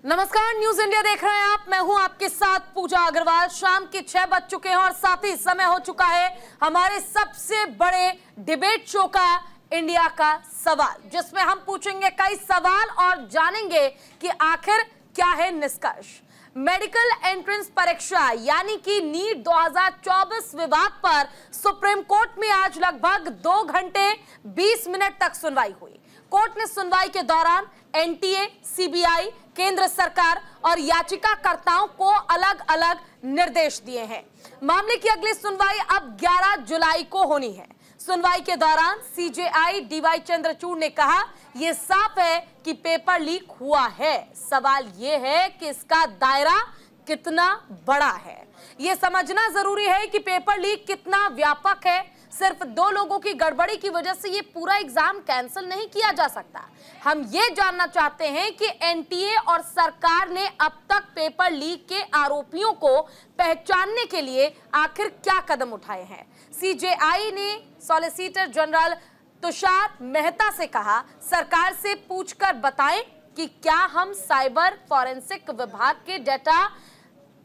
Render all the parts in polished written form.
नमस्कार, news India देख रहे हैं आप। मैं हूं आपके साथ पूजा अग्रवाल। शाम के 6 बज चुके हैं और साथ ही समय हो चुका है हमारे सबसे बड़े डिबेट शो का इंडिया का सवाल, जिसमें हम पूछेंगे कई सवाल और जानेंगे कि आखिर क्या है निष्कर्ष। मेडिकल एंट्रेंस परीक्षा यानी कि नीट 2024 विवाद पर सुप्रीम कोर्ट में आज लगभग 2 घंटे 20 मिनट तक सुनवाई हुई। कोर्ट ने सुनवाई के दौरान एनटीए, सीबीआई, केंद्र सरकार और याचिकाकर्ताओं को अलग अलग निर्देश दिए हैं। मामले की अगली सुनवाई अब 11 जुलाई को होनी है। सुनवाई के दौरान सीजेआई डीवाई चंद्रचूड़ ने कहा, यह साफ है कि पेपर लीक हुआ है। सवाल यह है कि इसका दायरा कितना बड़ा है। यह समझना जरूरी है कि पेपर लीक कितना व्यापक है। सिर्फ 2 लोगों की गड़बड़ी की वजह से ये पूरा एग्जाम कैंसिल नहीं किया जा सकता। हम ये जानना चाहते हैं कि एनटीए और सरकार ने अब तक पेपर लीक के आरोपियों को पहचानने के लिए आखिर क्या कदम उठाए हैं। सीजेआई ने सॉलिसिटर जनरल तुषार मेहता से कहा, सरकार से पूछकर बताएं कि क्या हम साइबर फॉरेंसिक विभाग के डेटा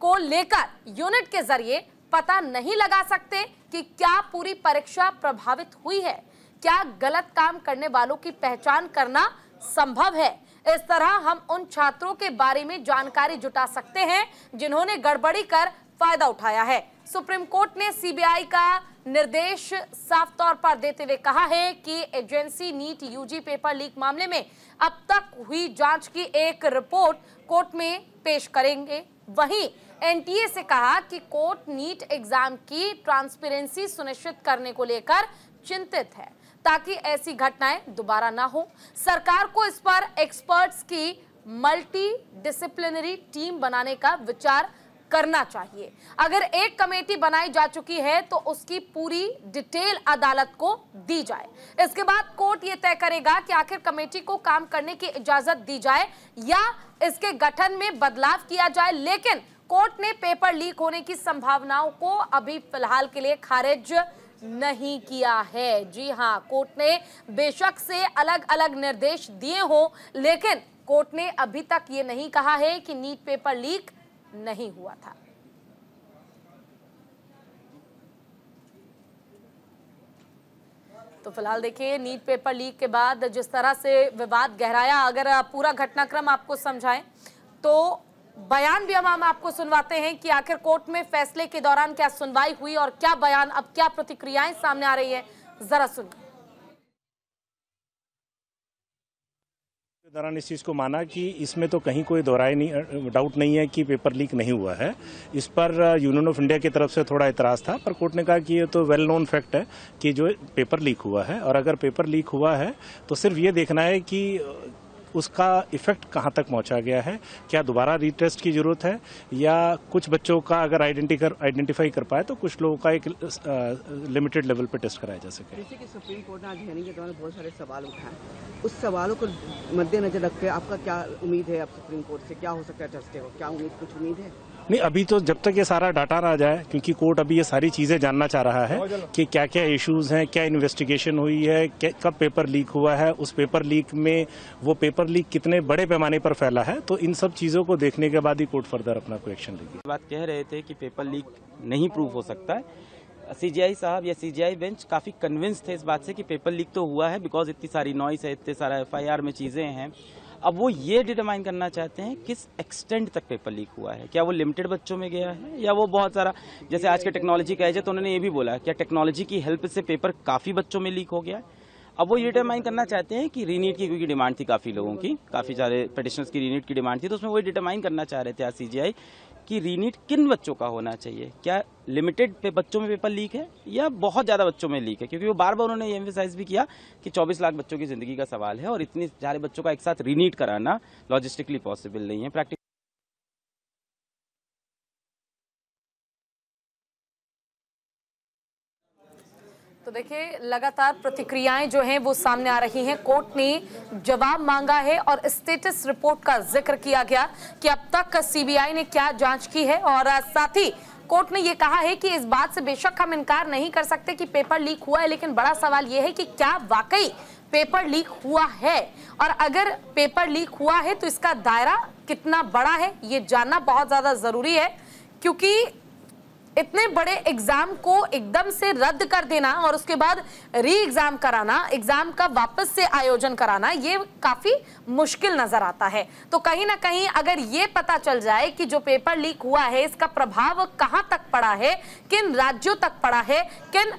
को लेकर यूनिट के जरिए पता नहीं लगा सकते कि क्या पूरी परीक्षा प्रभावित हुई है, क्या गलत काम करने वालों की पहचान करना संभव है। इस तरह हम उन छात्रों के बारे में जानकारी जुटा सकते हैं जिन्होंने गड़बड़ी कर फायदा उठाया है। सुप्रीम कोर्ट ने सीबीआई का निर्देश साफ तौर पर देते हुए कहा है कि agency NEET UG paper leak मामले में अब तक हुई जांच की एक रिपोर्ट कोर्ट में पेश करेंगे। वहीं एनटीए से कहा कि कोर्ट नीट एग्जाम की ट्रांसपेरेंसी सुनिश्चित करने को लेकर चिंतित है ताकि ऐसी घटनाएं दोबारा ना हो। सरकार को इस पर एक्सपर्ट्स की मल्टी डिसिप्लिनरी टीम बनाने का विचार करना चाहिए। अगर एक कमेटी बनाई जा चुकी है तो उसकी पूरी डिटेल अदालत को दी जाए। इसके बाद कोर्ट ये तय करेगा कि आखिर कमेटी को काम करने की इजाजत दी जाए या इसके गठन में बदलाव किया जाए। लेकिन कोर्ट ने पेपर लीक होने की संभावनाओं को अभी फिलहाल के लिए खारिज नहीं किया है। जी हां, कोर्ट ने बेशक से अलग अलग निर्देश दिए हो, लेकिन कोर्ट ने अभी तक ये नहीं कहा है कि नीट पेपर लीक नहीं हुआ था। तो फिलहाल देखिए, नीट पेपर लीक के बाद जिस तरह से विवाद गहराया, अगर पूरा घटनाक्रम आपको समझाएं तो बयान भी हम आपको सुनवाते हैं कि आखिर कोर्ट में फैसले के दौरान क्या सुनवाई हुई और क्या बयान, अब क्या प्रतिक्रियाएं सामने आ रही है, जरा सुनिए। दौरान इस चीज़ को माना कि इसमें तो कहीं कोई डाउट नहीं है कि पेपर लीक नहीं हुआ है। इस पर यूनियन ऑफ इंडिया की तरफ से थोड़ा इतराज़ था, पर कोर्ट ने कहा कि ये तो वेल नोन फैक्ट है कि जो पेपर लीक हुआ है, और अगर पेपर लीक हुआ है तो सिर्फ ये देखना है कि उसका इफेक्ट कहाँ तक पहुँचा गया है, क्या दोबारा रीटेस्ट की जरूरत है, या कुछ बच्चों का अगर आइडेंटिफाई कर पाए तो कुछ लोगों का एक लिमिटेड लेवल पे टेस्ट कराया जा सके। जैसे कि सुप्रीम कोर्ट ने आज हियरिंग के दौरान बहुत सारे सवाल उठाए, उस सवालों को मद्देनजर रख के आपका क्या उम्मीद है? अब सुप्रीम कोर्ट से क्या हो सकता है टेस्ट को, क्या कुछ उम्मीद है? नहीं, अभी तो जब तक ये सारा डाटा ना आ जाए, क्योंकि कोर्ट अभी ये सारी चीजें जानना चाह रहा है कि क्या क्या इश्यूज हैं, क्या इन्वेस्टिगेशन हुई है, कब पेपर लीक हुआ है, उस पेपर लीक में वो पेपर लीक कितने बड़े पैमाने पर फैला है, तो इन सब चीजों को देखने के बाद ही कोर्ट फर्दर अपना कोई एक्शन लेगी। बात कह रहे थे कि पेपर लीक नहीं प्रूव हो सकता है। सीजीआई साहब या सीजीआई बेंच काफी कन्विंस थे इस बात से कि पेपर लीक तो हुआ है, बिकॉज इतनी सारी नॉइस है, इतने सारा एफआईआर में चीजें हैं। अब वो ये डिटरमाइन करना चाहते हैं किस एक्सटेंट तक पेपर लीक हुआ है, क्या वो लिमिटेड बच्चों में गया है या वो बहुत सारा, जैसे आज के टेक्नोलॉजी का एज है तो उन्होंने ये भी बोला क्या टेक्नोलॉजी की हेल्प से पेपर काफी बच्चों में लीक हो गया है। अब वो ये डिटरमाइन करना चाहते हैं कि रीनीट की, क्योंकि डिमांड थी काफी लोगों की, काफी सारे पिटिशनर्स की रीनीट की डिमांड थी, तो उसमें वो डिटरमाइन करना चाह रहे थे आज सीजीआई कि रीनीट किन बच्चों का होना चाहिए, क्या लिमिटेड पे बच्चों में पेपर लीक है या बहुत ज्यादा बच्चों में लीक है, क्योंकि वो बार बार उन्होंने ये एम्फसाइज भी किया कि 24 लाख बच्चों की जिंदगी का सवाल है और इतने सारे बच्चों का एक साथ रीनीट कराना लॉजिस्टिकली पॉसिबल नहीं है, प्रैक्टिकल। तो देखिए, लगातार प्रतिक्रियाएं जो हैं वो सामने आ रही हैं। कोर्ट ने जवाब मांगा है और स्टेटस रिपोर्ट का जिक्र किया गया कि अब तक सीबीआई ने क्या जांच की है, और साथ ही कोर्ट ने ये कहा है कि इस बात से बेशक हम इनकार नहीं कर सकते कि पेपर लीक हुआ है, लेकिन बड़ा सवाल ये है कि क्या वाकई पेपर लीक हुआ है, और अगर पेपर लीक हुआ है तो इसका दायरा कितना बड़ा है ये जानना बहुत ज्यादा जरूरी है, क्योंकि इतने बड़े एग्जाम को एकदम से रद्द कर देना और उसके बाद री एग्जाम कराना, एग्जाम का वापस से आयोजन कराना, ये काफी मुश्किल नजर आता है। तो कहीं ना कहीं अगर ये पता चल जाए कि जो पेपर लीक हुआ है इसका प्रभाव कहां तक पड़ा है, किन राज्यों तक पड़ा है, किन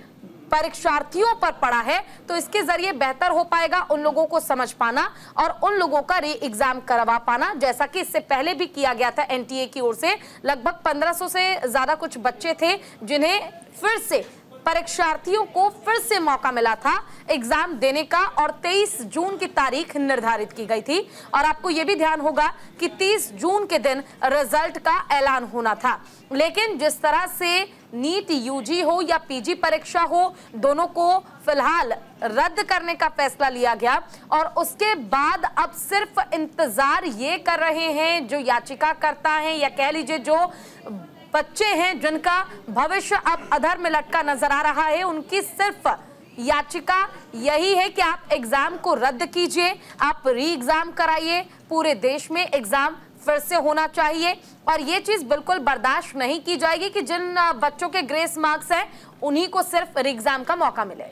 परीक्षार्थियों पर पड़ा है, तो इसके जरिए बेहतर हो पाएगा उन लोगों को समझ पाना और उन लोगों का री एग्जाम करवा पाना, जैसा कि इससे पहले भी किया गया था एनटीए की ओर से। लगभग 1500 से ज्यादा कुछ बच्चे थे जिन्हें फिर से परीक्षार्थियों को फिर से मौका मिला था एग्जाम देने का और 23 जून की तारीख निर्धारित की गई थी। और आपको यह भी ध्यान होगा कि 30 जून के दिन रिजल्ट का ऐलान होना था, लेकिन जिस तरह से नीट यूजी हो या पीजी परीक्षा हो, दोनों को फिलहाल रद्द करने का फैसला लिया गया और उसके बाद अब सिर्फ इंतजार ये कर रहे हैं जो याचिकाकर्ता हैं या कह लीजिए जो बच्चे हैं जिनका भविष्य अब अधर में लटका नजर आ रहा है, उनकी सिर्फ याचिका यही है कि आप एग्जाम को रद्द कीजिए, आप री एग्जाम कराइए, पूरे देश में एग्जाम फिर से होना चाहिए। और ये चीज बिल्कुल बर्दाश्त नहीं की जाएगी कि जिन बच्चों के ग्रेस मार्क्स हैं उन्हीं को सिर्फ री एग्जाम का मौका मिले।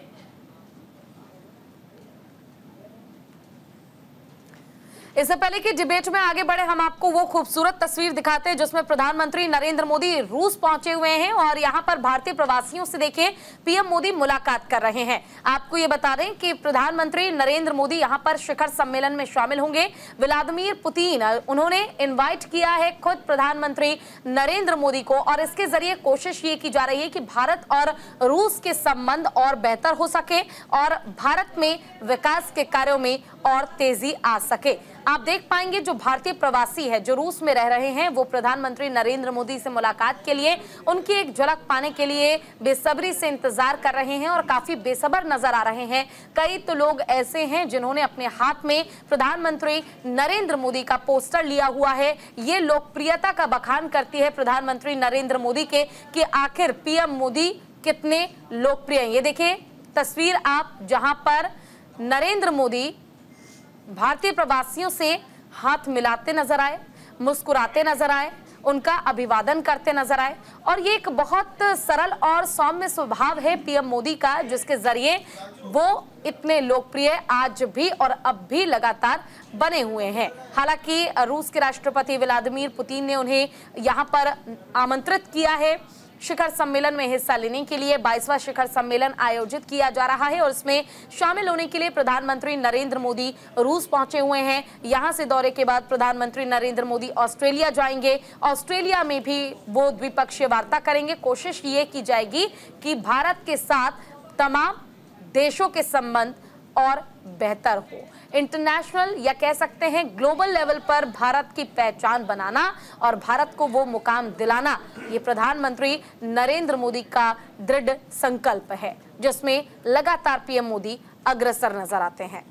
इससे पहले कि डिबेट में आगे बढ़े, हम आपको वो खूबसूरत तस्वीर दिखाते हैं जिसमें प्रधानमंत्री नरेंद्र मोदी रूस पहुंचे हुए हैं और यहां पर भारतीय प्रवासियों से देखिए पीएम मोदी मुलाकात कर रहे हैं। आपको ये बता दें कि प्रधानमंत्री नरेंद्र मोदी यहां पर शिखर सम्मेलन में शामिल होंगे। व्लादिमीर पुतिन उन्होंने इन्वाइट किया है खुद प्रधानमंत्री नरेंद्र मोदी को और इसके जरिए कोशिश ये की जा रही है कि भारत और रूस के संबंध और बेहतर हो सके और भारत में विकास के कार्यों में और तेजी आ सके। आप देख पाएंगे जो भारतीय प्रवासी है जो रूस में रह रहे हैं वो प्रधानमंत्री नरेंद्र मोदी से मुलाकात के लिए, उनकी एक झलक पाने के लिए बेसब्री से इंतजार कर रहे हैं और काफी बेसब्र नजर आ रहे हैं। कई तो लोग ऐसे हैं जिन्होंने अपने हाथ में प्रधानमंत्री नरेंद्र मोदी का पोस्टर लिया हुआ है। ये लोकप्रियता का बखान करती है प्रधानमंत्री नरेंद्र मोदी के कि आखिर पीएम मोदी कितने लोकप्रिय हैं। ये देखिए तस्वीर आप, जहां पर नरेंद्र मोदी भारतीय प्रवासियों से हाथ मिलाते नजर आए, मुस्कुराते नजर आए, उनका अभिवादन करते नजर आए और ये एक बहुत सरल और सौम्य स्वभाव है पीएम मोदी का, जिसके जरिए वो इतने लोकप्रिय आज भी और अब भी लगातार बने हुए हैं। हालांकि रूस के राष्ट्रपति व्लादिमीर पुतिन ने उन्हें यहां पर आमंत्रित किया है शिखर सम्मेलन में हिस्सा लेने के लिए। 22वां शिखर सम्मेलन आयोजित किया जा रहा है और इसमें शामिल होने के लिए प्रधानमंत्री नरेंद्र मोदी रूस पहुंचे हुए हैं। यहां से दौरे के बाद प्रधानमंत्री नरेंद्र मोदी ऑस्ट्रेलिया जाएंगे। ऑस्ट्रेलिया में भी वो द्विपक्षीय वार्ता करेंगे। कोशिश ये की जाएगी कि भारत के साथ तमाम देशों के संबंध और बेहतर हो। इंटरनेशनल या कह सकते हैं ग्लोबल लेवल पर भारत की पहचान बनाना और भारत को वो मुकाम दिलाना, ये प्रधानमंत्री नरेंद्र मोदी का दृढ़ संकल्प है जिसमें लगातार पीएम मोदी अग्रसर नजर आते हैं।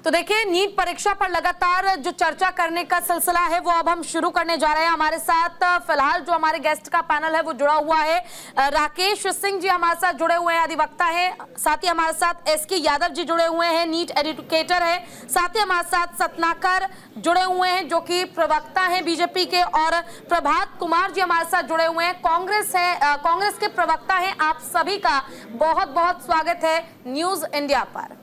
तो देखिए, नीट परीक्षा पर लगातार जो चर्चा करने का सिलसिला है वो अब हम शुरू करने जा रहे हैं। हमारे साथ फिलहाल जो हमारे गेस्ट का पैनल है वो जुड़ा हुआ है। राकेश सिंह जी हमारे साथ जुड़े हुए हैं, अधिवक्ता हैं। साथ ही हमारे साथ एसके यादव जी जुड़े हुए हैं, नीट एजुकेटर है। साथ ही हमारे साथ सतनाकर जुड़े हुए हैं जो कि प्रवक्ता हैं बीजेपी के, और प्रभात कुमार जी हमारे साथ जुड़े हुए हैं, कांग्रेस के प्रवक्ता हैं। आप सभी का बहुत बहुत स्वागत है न्यूज इंडिया पर।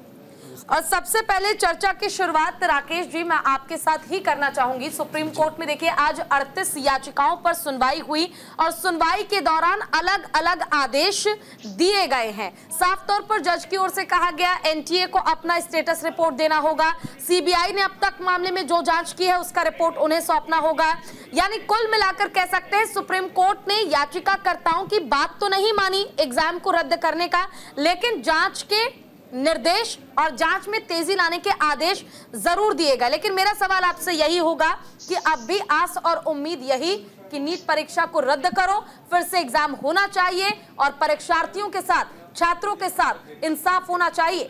और सबसे पहले चर्चा की शुरुआत राकेश जी मैं आपके साथ ही करना चाहूंगी। सुप्रीम कोर्ट में देखिए आज 38 याचिकाओं पर सुनवाई हुई और सुनवाई के दौरान अलग अलग आदेश दिए गए हैं। साफ तौर पर जज की ओर से कहा गया एनटीए को अपना स्टेटस रिपोर्ट देना होगा। सीबीआई ने अब तक मामले में जो जांच की है उसका रिपोर्ट उन्हें सौंपना होगा। यानी कुल मिलाकर कह सकते हैं सुप्रीम कोर्ट ने याचिकाकर्ताओं की बात तो नहीं मानी एग्जाम को रद्द करने का, लेकिन जांच के निर्देश और जांच में तेजी लाने के आदेश जरूर दिए गए। लेकिन मेरा सवाल आपसे यही होगा कि अब भी आस और उम्मीद यही कि नीट परीक्षा को रद्द करो, फिर से एग्जाम होना चाहिए और परीक्षार्थियों के साथ, छात्रों के साथ इंसाफ होना चाहिए।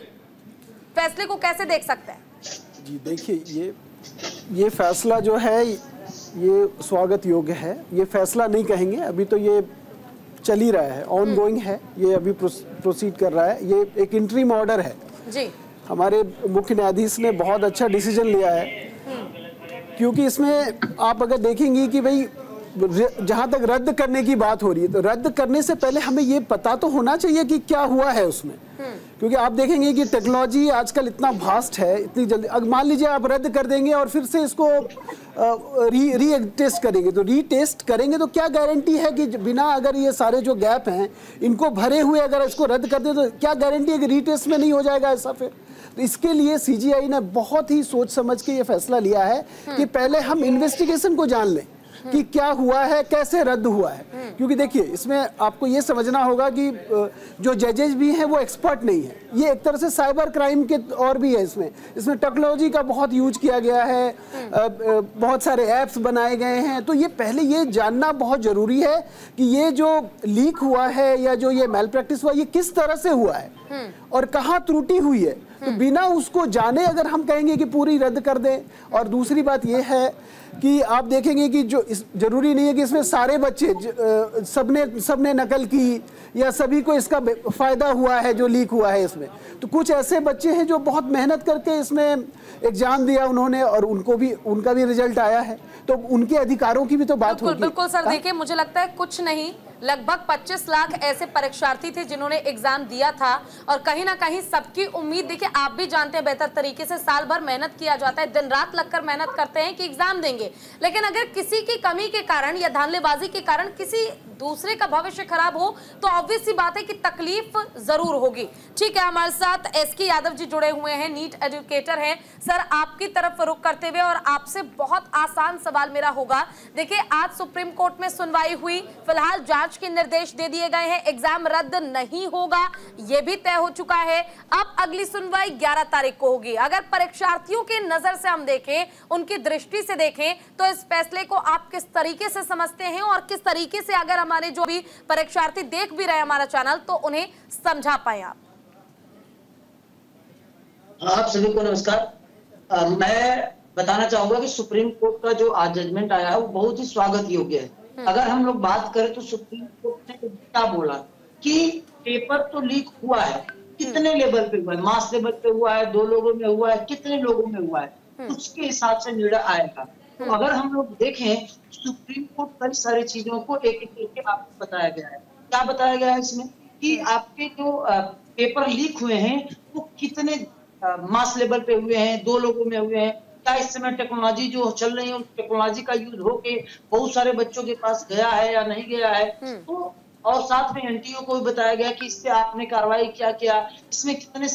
फैसले को कैसे देख सकते हैं? जी देखिए, ये फैसला जो है ये स्वागत योग्य है। ये फैसला नहीं कहेंगे, अभी तो ये चल ही रहा है, ऑन गोइंग है, ये अभी प्रोसीड कर रहा है। ये एक इंटरिम ऑर्डर है जी। हमारे मुख्य न्यायाधीश ने बहुत अच्छा डिसीजन लिया है, क्योंकि इसमें आप अगर देखेंगी कि भाई जहां तक रद्द करने की बात हो रही है तो रद्द करने से पहले हमें ये पता तो होना चाहिए कि क्या हुआ है उसमें। क्योंकि आप देखेंगे कि टेक्नोलॉजी आजकल इतना वास्ट है, इतनी जल्दी अब मान लीजिए आप रद्द कर देंगे और फिर से इसको री टेस्ट करेंगे, तो री टेस्ट करेंगे तो क्या गारंटी है कि बिना अगर ये सारे जो गैप हैं इनको भरे हुए अगर इसको रद्द कर दें तो क्या गारंटी है कि री टेस्ट में नहीं हो जाएगा ऐसा? फिर तो इसके लिए सीजीआई ने बहुत ही सोच समझ के ये फैसला लिया है कि पहले हम इन्वेस्टिगेशन को जान लें कि क्या हुआ है, कैसे रद्द हुआ है। क्योंकि देखिए इसमें आपको ये समझना होगा कि जो जजेज भी हैं वो एक्सपर्ट नहीं है, ये एक तरह से साइबर क्राइम के और भी है। इसमें टेक्नोलॉजी का बहुत यूज किया गया है, बहुत सारे ऐप्स बनाए गए हैं। तो ये पहले ये जानना बहुत जरूरी है कि ये जो लीक हुआ है या जो ये मैल प्रैक्टिस हुआ ये किस तरह से हुआ है और कहाँ त्रुटि हुई है। तो बिना उसको जाने अगर हम कहेंगे कि पूरी रद्द कर दें। और दूसरी बात ये है कि आप देखेंगे कि जो जरूरी नहीं है कि इसमें सारे बच्चे सबने नकल की या सभी को इसका फायदा हुआ है जो लीक हुआ है इसमें। तो कुछ ऐसे बच्चे हैं जो बहुत मेहनत करके इसमें एग्जाम दिया उन्होंने और उनका भी रिजल्ट आया है, तो उनके अधिकारों की भी तो बात होगी। बिल्कुल सर, देखिए मुझे लगता है कुछ नहीं लगभग 25 लाख ऐसे परीक्षार्थी थे जिन्होंने एग्जाम दिया था और कहीं ना कहीं सबकी उम्मीद, देखिए आप भी जानते हैं बेहतर तरीके से, साल भर मेहनत किया जाता है, दिन रात लगकर मेहनत करते हैं कि एग्जाम देंगे, लेकिन अगर किसी की कमी के कारण या धांधलेबाजी के कारण किसी दूसरे का भविष्य खराब हो तो ऑब्वियस सी बात है कि तकलीफ जरूर होगी। ठीक है, हमारे साथ एसके यादव जी जुड़े हुए हैं, नीट एजुकेटर हैं। सर आपकी तरफ रुख करते हुए और आपसे बहुत आसान सवाल मेरा होगा, देखिए आज सुप्रीम कोर्ट में सुनवाई हुई, फिलहाल जांच के निर्देश दे दिए गए हैं, एग्जाम रद्द नहीं होगा यह भी तय हो चुका है। अब अगली सुनवाई 11 तारीख को होगी। अगर परीक्षार्थियों के नजर से हम देखें, उनकी दृष्टि से देखें तो इस फैसले को आप किस तरीके से समझते हैं और किस तरीके से अगर हमारे जो भी परीक्षार्थी देख भी रहे हैं हमारा चैनल तो उन्हें समझा पाए आप? आप सभी को नमस्कार। मैं बताना चाहूंगा कि सुप्रीम कोर्ट का जो आज जजमेंट आया है वो बहुत ही स्वागत योग्य है। अगर हम लोग बात करें तो सुप्रीम कोर्ट ने क्या बोला कि पेपर तो लीक हुआ है, कितने लेवल पे हुआ है, मास लेवल पे हुआ है, 2 लोगों में हुआ है, कितने लोगों में हुआ है, उसके हिसाब से निर्णय आएगा। तो अगर हम लोग देखें सुप्रीम कोर्ट कई सारी चीजों को एक एक करके आपको बताया गया है। क्या बताया गया है इसमें कि आपके जो पेपर लीक हुए हैं वो कितने मास लेवल पे हुए हैं, 2 लोगों में हुए हैं, क्या इस समय टेक्नोलॉजी जो चल रही है उस टेक्नोलॉजी का यूज होके बहुत सारे बच्चों के पास गया है या नहीं गया है। तो और साथ में एनटीओ को भी बताया गया कि इस पे आपने कार्रवाई क्या किया, इसमें कितने।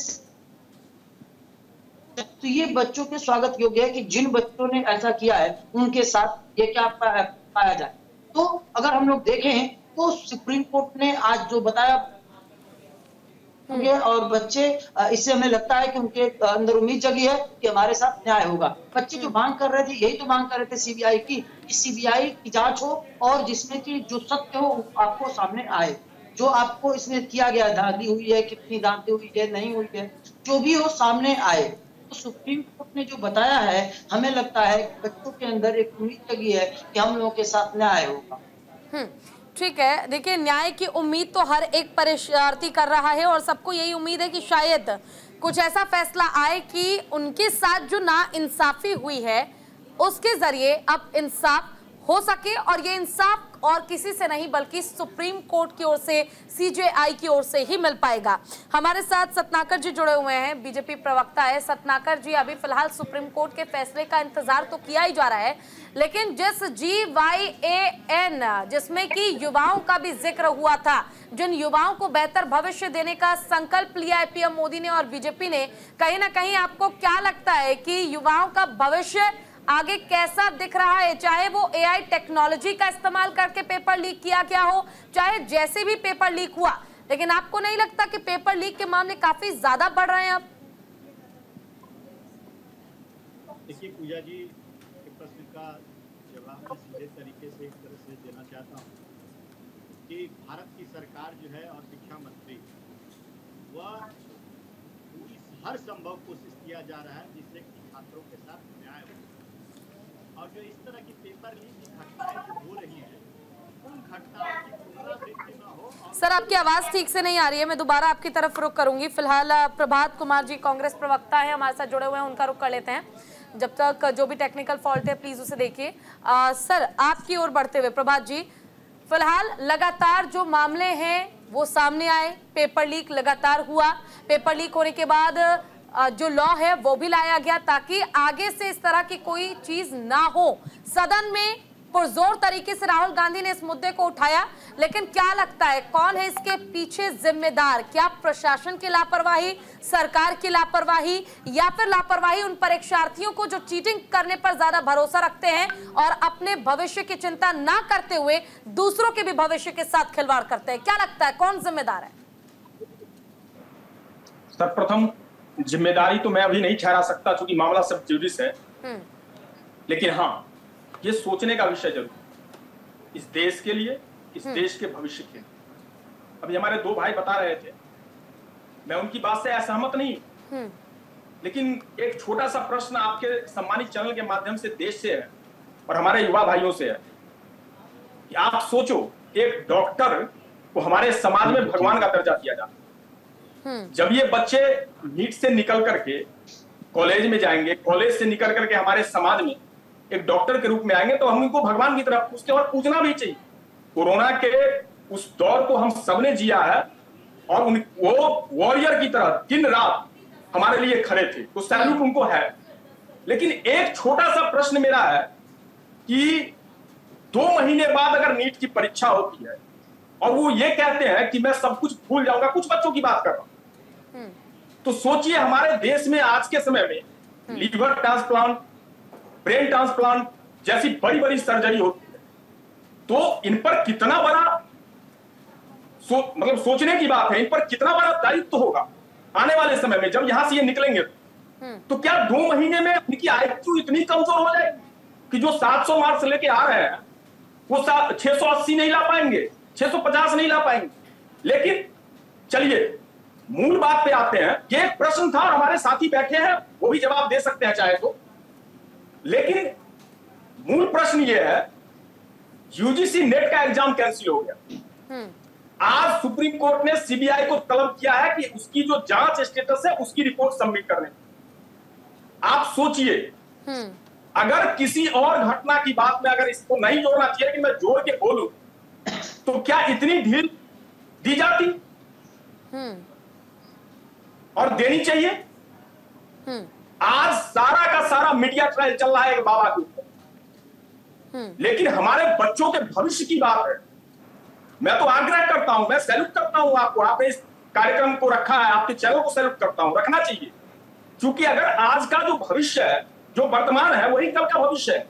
तो ये बच्चों के स्वागत योग्य है कि जिन बच्चों ने ऐसा किया है उनके साथ ये क्या पाया जाए। तो अगर हम लोग देखें तो सुप्रीम कोर्ट ने आज जो बताया और बच्चे, इससे हमें लगता है कि उनके अंदर उम्मीद जगी है कि हमारे साथ न्याय होगा। बच्चे जो मांग कर रहे थे, यही तो मांग कर रहे थे सीबीआई की, सीबीआई की जांच हो और जिसमें कि जो सत्य हो आपको सामने आए। जो आपको इसमें किया गया, धांधली हुई है, कितनी धांधली हुई है, नहीं हुई है, जो भी हो सामने आए। सुप्रीम कोर्ट ने जो बताया है, हमें लगता है बच्चों के अंदर एक उम्मीद लगी है कि हम लोगों के साथ न्याय होगा। ठीक है, देखिए न्याय की उम्मीद तो हर एक परीक्षार्थी कर रहा है और सबको यही उम्मीद है कि शायद कुछ ऐसा फैसला आए कि उनके साथ जो नाइंसाफी हुई है उसके जरिए अब इंसाफ हो सके, और ये इंसाफ और किसी से नहीं बल्कि सुप्रीम कोर्ट की ओर से, सीजेआई की ओर से ही मिल पाएगा। हमारे साथ सतनाकर जी जुड़े हुए हैं, बीजेपी प्रवक्ता है। सतनाकर जी, अभी फिलहाल सुप्रीम कोर्ट के फैसले का इंतजार तो किया ही जा रहा है, लेकिन जिस GYAN जिसमें कि युवाओं का भी जिक्र हुआ था, जिन युवाओं को बेहतर भविष्य देने का संकल्प लिया है पीएम मोदी ने और बीजेपी ने, कहीं ना कहीं आपको क्या लगता है कि युवाओं का भविष्य आगे कैसा दिख रहा है? चाहे वो AI टेक्नोलॉजी का इस्तेमाल करके पेपर लीक किया गया हो, चाहे जैसे भी पेपर लीक हुआ, लेकिन आपको नहीं लगता कि पेपर लीक के मामले काफी ज्यादा बढ़ रहे हैं अब? देखिए पूजा जी के प्रश्न का जवाब मैं सीधे तरीके से एक तरह से देना चाहता हूँ कि भारत की सरकार जो है और शिक्षा मंत्री, वह पूरी हर संभव कोशिश किया जा रहा है जिससे कि छात्रों के साथ न्याय हो, और जो इस तरह की पेपर लीक की घटनाएं जो हो रही हैं, उन घटनाओं की पुनरावृत्ति न हो। सर, आपकी आवाज ठीक से नहीं आ रही है, मैं दोबारा आपकी तरफ रुख करूंगी। फिलहाल प्रभात कुमार जी कांग्रेस प्रवक्ता है, हमारे साथ जुड़े हुए हैं, उनका रुख कर लेते हैं। जब तक जो भी टेक्निकल फॉल्ट है प्लीज उसे देखिए। सर, आपकी ओर बढ़ते हुए प्रभात जी, फिलहाल लगातार जो मामले हैं वो सामने आए, पेपर लीक लगातार हुआ, पेपर लीक होने के बाद जो लॉ है वो भी लाया गया ताकि आगे से इस तरह की कोई चीज ना हो। सदन में पुरजोर तरीके से राहुल गांधी ने इस मुद्दे को उठाया, लेकिन क्या लगता है कौन है इसके पीछे जिम्मेदार? क्या प्रशासन की लापरवाही, सरकार की लापरवाही, या फिर लापरवाही उन परीक्षार्थियों को जो चीटिंग करने पर ज्यादा भरोसा रखते हैं और अपने भविष्य की चिंता ना करते हुए दूसरों के भी भविष्य के साथ खिलवाड़ करते हैं? क्या लगता है कौन जिम्मेदार है? सर्वप्रथम जिम्मेदारी तो मैं अभी नहीं ठहरा सकता क्योंकि मामला सब ज्यूडिस है, लेकिन हाँ, ये सोचने का विषय जरूर इस देश के लिए, इस देश के भविष्य के लिए। अभी हमारे दो भाई बता रहे थे, मैं उनकी बात से असहमत नहीं हूं, लेकिन एक छोटा सा प्रश्न आपके सम्मानित चैनल के माध्यम से देश से है और हमारे युवा भाइयों से है कि आप सोचो, एक डॉक्टर को हमारे समाज में भगवान का दर्जा दिया जाता है। जब ये बच्चे नीट से निकल करके कॉलेज में जाएंगे, कॉलेज से निकल करके हमारे समाज में एक डॉक्टर के रूप में आएंगे, तो हम उनको भगवान की तरह पूछते हैं और पूछना भी चाहिए। कोरोना के उस दौर को हम सबने जिया है और वो वॉरियर की तरह दिन रात हमारे लिए खड़े थे, तो सैल्यूट उनको है। लेकिन एक छोटा सा प्रश्न मेरा है कि 2 महीने बाद अगर नीट की परीक्षा होती है और वो ये कहते हैं कि मैं सब कुछ भूल जाऊंगा, कुछ बच्चों की बात कर रहा हूं, तो सोचिए हमारे देश में आज के समय में लीवर ट्रांसप्लांट, ब्रेन ट्रांसप्लांट जैसी बड़ी बड़ी सर्जरी होती है, तो इन पर कितना बड़ा मतलब सोचने की बात है, इन पर कितना बड़ा दायित्व होगा आने वाले समय में जब यहां से ये निकलेंगे। तो क्या 2 महीने में उनकी IQ इतनी कमजोर हो जाएगी कि जो 700 मार्क्स लेके आ रहे हैं वो 680 नहीं ला पाएंगे, 650 नहीं ला पाएंगे। लेकिन चलिए मूल बात पे आते हैं। ये एक प्रश्न था और हमारे साथी बैठे हैं, वो भी जवाब दे सकते हैं चाहे तो। लेकिन मूल प्रश्न ये है, UGC नेट का एग्जाम कैंसिल हो गया। आज सुप्रीम कोर्ट ने CBI को तलब किया है कि उसकी जो जांच स्टेटस है उसकी रिपोर्ट सबमिट करने। आप सोचिए, अगर किसी और घटना की बात में अगर इसको नहीं जोड़ना चाहिए कि मैं जोड़ के बोलूं, तो क्या इतनी ढील दी जाती और देनी चाहिए? आज सारा का सारा मीडिया ट्रायल चल रहा है बाबा के ऊपर, लेकिन हमारे बच्चों के भविष्य की बात है। मैं तो आग्रह करता हूं, मैं सैल्यूट करता हूं आपको, आपने इस कार्यक्रम को रखा है, आपके चैनल को सैल्यूट करता हूं, रखना चाहिए। क्योंकि अगर आज का जो भविष्य है, जो वर्तमान है, वही कल का भविष्य है।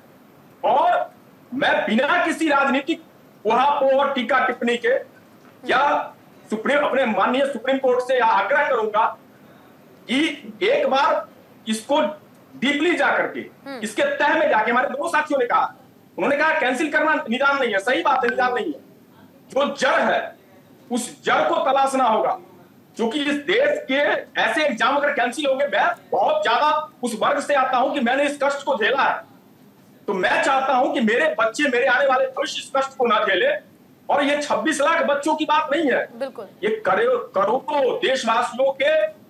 और मैं बिना किसी राजनीतिक ऊहापोह और टीका टिप्पणी के या अपने माननीय सुप्रीम कोर्ट से आग्रह करूंगा कि एक बार इसको डीपली जाकर के, इसके तह में जाके, हमारे दो साथियों ने कहा, उन्होंने कहा कैंसिल करना निदान नहीं है। सही बात है, निदान नहीं है। जो जड़ है उस जड़ को तलाशना होगा। क्योंकि इस देश के ऐसे एग्जाम अगर कैंसिल हो गए, मैं बहुत ज्यादा उस वर्ग से आता हूं कि मैंने इस कष्ट को झेला है, तो मैं चाहता हूं कि मेरे बच्चे, मेरे आने वाले भविष्य इस कष्ट को ना झेले। और ये 26 लाख बच्चों की बात नहीं है, बिल्कुल ये करोड़ों देशवासियों के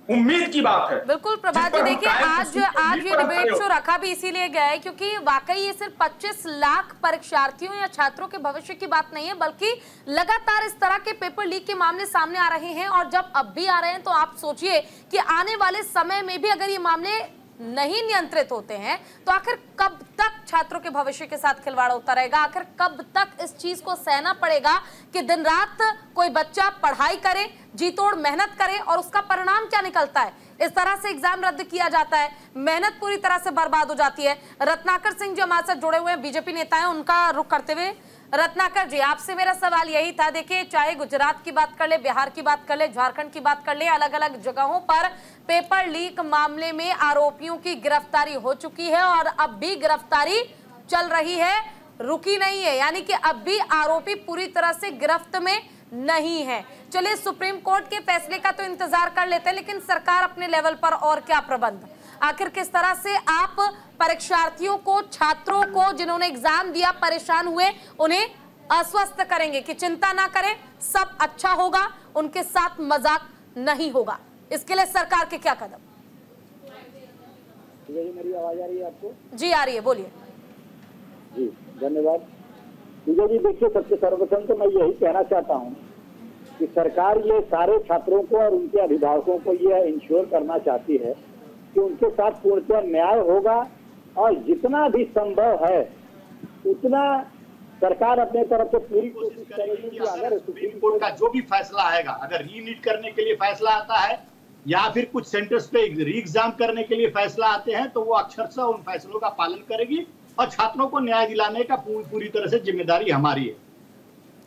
उम्मीद की बात है। बिल्कुल प्रभात जी, देखिए आज ये डिबेट शो रखा भी इसीलिए गया है क्योंकि वाकई ये सिर्फ 25 लाख परीक्षार्थियों या छात्रों के भविष्य की बात नहीं है, बल्कि लगातार इस तरह के पेपर लीक के मामले सामने आ रहे हैं। और जब अब भी आ रहे हैं तो आप सोचिए कि आने वाले समय में भी अगर ये मामले नहीं नियंत्रित होते हैं तो आखिर कब तक छात्रों के भविष्य के साथ खिलवाड़ होता रहेगा? आखिर कब तक इस चीज को सहना पड़ेगा कि दिन रात कोई बच्चा पढ़ाई करे, जी तोड़ मेहनत करे और उसका परिणाम क्या निकलता है? इस तरह से एग्जाम रद्द किया जाता है, मेहनत पूरी तरह से बर्बाद हो जाती है। रत्नाकर सिंह जो हमारे साथ जुड़े हुए हैं, बीजेपी नेता हैं, उनका रुख करते हुए रत्नाकर जी, आपसे मेरा सवाल यही था। देखिए, चाहे गुजरात की बात कर ले, बिहार की बात कर ले, झारखंड की बात कर ले, अलग अलग जगहों पर पेपर लीक मामले में आरोपियों की गिरफ्तारी हो चुकी है और अब भी गिरफ्तारी चल रही है, रुकी नहीं है, यानी कि अब भी आरोपी पूरी तरह से गिरफ्त में नहीं है। चलिए, सुप्रीम कोर्ट के फैसले का तो इंतजार कर लेते हैं, लेकिन सरकार अपने लेवल पर और क्या प्रबंध, आखिर किस तरह से आप परीक्षार्थियों को, छात्रों को जिन्होंने एग्जाम दिया, परेशान हुए, उन्हें आश्वस्त करेंगे कि चिंता ना करें, सब अच्छा होगा, उनके साथ मजाक नहीं होगा? इसके लिए सरकार के क्या कदम? मेरी आवाज आ रही है आपको? जी आ रही है, बोलिए। जी धन्यवाद। जी देखिए, सबसे सर्वप्रथम तो मैं यही कहना चाहता हूँ कि सरकार ये सारे छात्रों को और उनके अभिभावकों को ये इंश्योर करना चाहती है कि उनके साथ पूर्णतः न्याय होगा और जितना भी संभव है उतना सरकार अपने तरफ से पूरी कोशिश करेगी कि अगर सुप्रीम कोर्ट का जो भी फैसला आएगा, अगर रीनीट करने के लिए फैसला आता है या फिर कुछ सेंटर्स पे री एग्जाम करने के लिए फैसला आते हैं, तो वो अक्षरशः उन फैसलों का पालन करेगी और छात्रों को न्याय दिलाने का पूरी तरह से जिम्मेदारी हमारी है।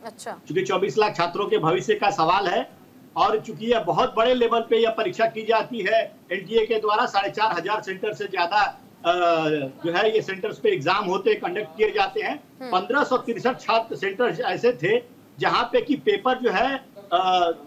अच्छा, चूंकि 24 लाख छात्रों के भविष्य का सवाल है और चूंकि यह बहुत बड़े लेवल पे यह परीक्षा की जाती है, एनटीए के द्वारा 4,500 सेंटर से ज्यादा जो है ये सेंटर्स पे एग्जाम होते, कंडक्ट किए जाते हैं। 1563 छात्र सेंटर ऐसे थे जहां पे कि पेपर जो है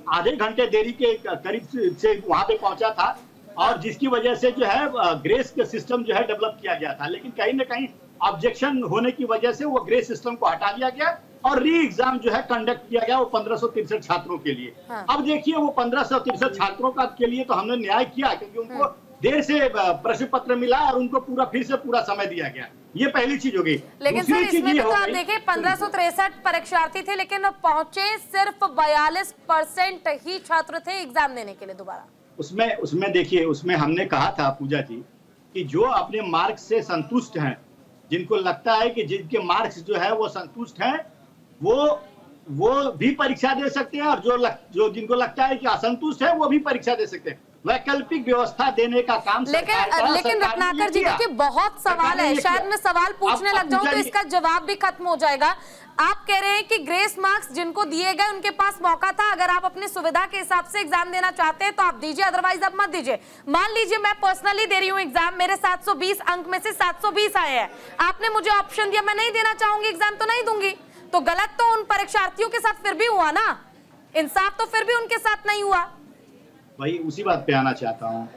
आधे घंटे देरी के करीब से वहां पे पहुंचा था और जिसकी वजह से जो है ग्रेस का सिस्टम जो है डेवलप किया गया था, लेकिन कहीं ना कहीं ऑब्जेक्शन होने की वजह से वो ग्रेस सिस्टम को हटा दिया गया और री एग्जाम जो है कंडक्ट किया गया वो 1563 छात्रों के लिए। अब देखिए, वो 1563 छात्रों का के लिए तो हमने न्याय किया क्योंकि उनको देर से प्रश्न पत्र मिला और उनको फिर से पूरा समय दिया गया। ये पहली चीज हो गई। लेकिन सर, इसमें तो आप देखिए 1563 परीक्षार्थी थे, लेकिन पहुंचे सिर्फ 42% ही छात्र थे एग्जाम देने के लिए दोबारा। उसमें देखिए, उसमें हमने कहा था पूजा जी कि जो अपने मार्क्स से संतुष्ट हैं, जिनको लगता है कि जिनके मार्क्स जो है वो संतुष्ट हैं, वो भी परीक्षा दे सकते हैं और जो जिनको लगता है कि असंतुष्ट है वो भी परीक्षा दे सकते हैं। वैकल्पिक व्यवस्था देने का काम लेकिन रत्नाकर जी, देखिए बहुत सवाल है, शायद मैं सवाल पूछने लग जाऊं तो इसका जवाब भी खत्म हो जाएगा। आप कह रहे हैं कि ग्रेस मार्क्स जिनको दिए गए उनके पास मौका था, अगर आप अपनी सुविधा के हिसाब से एग्जाम देना चाहते हैं तो आप दीजिए, अदरवाइज आप मत दीजिए। मान लीजिए मैं पर्सनली दे रही हूँ एग्जाम, मेरे 720 अंक में से 720 आए हैं, आपने मुझे ऑप्शन दिया मैं नहीं देना चाहूंगी एग्जाम, तो नहीं दूंगी, तो गलत तो उन परीक्षार्थियों के साथ फिर भी हुआ ना, इंसाफ तो फिर भी उनके साथ नहीं हुआ। वही उसी बात पे आना चाहता हूँ।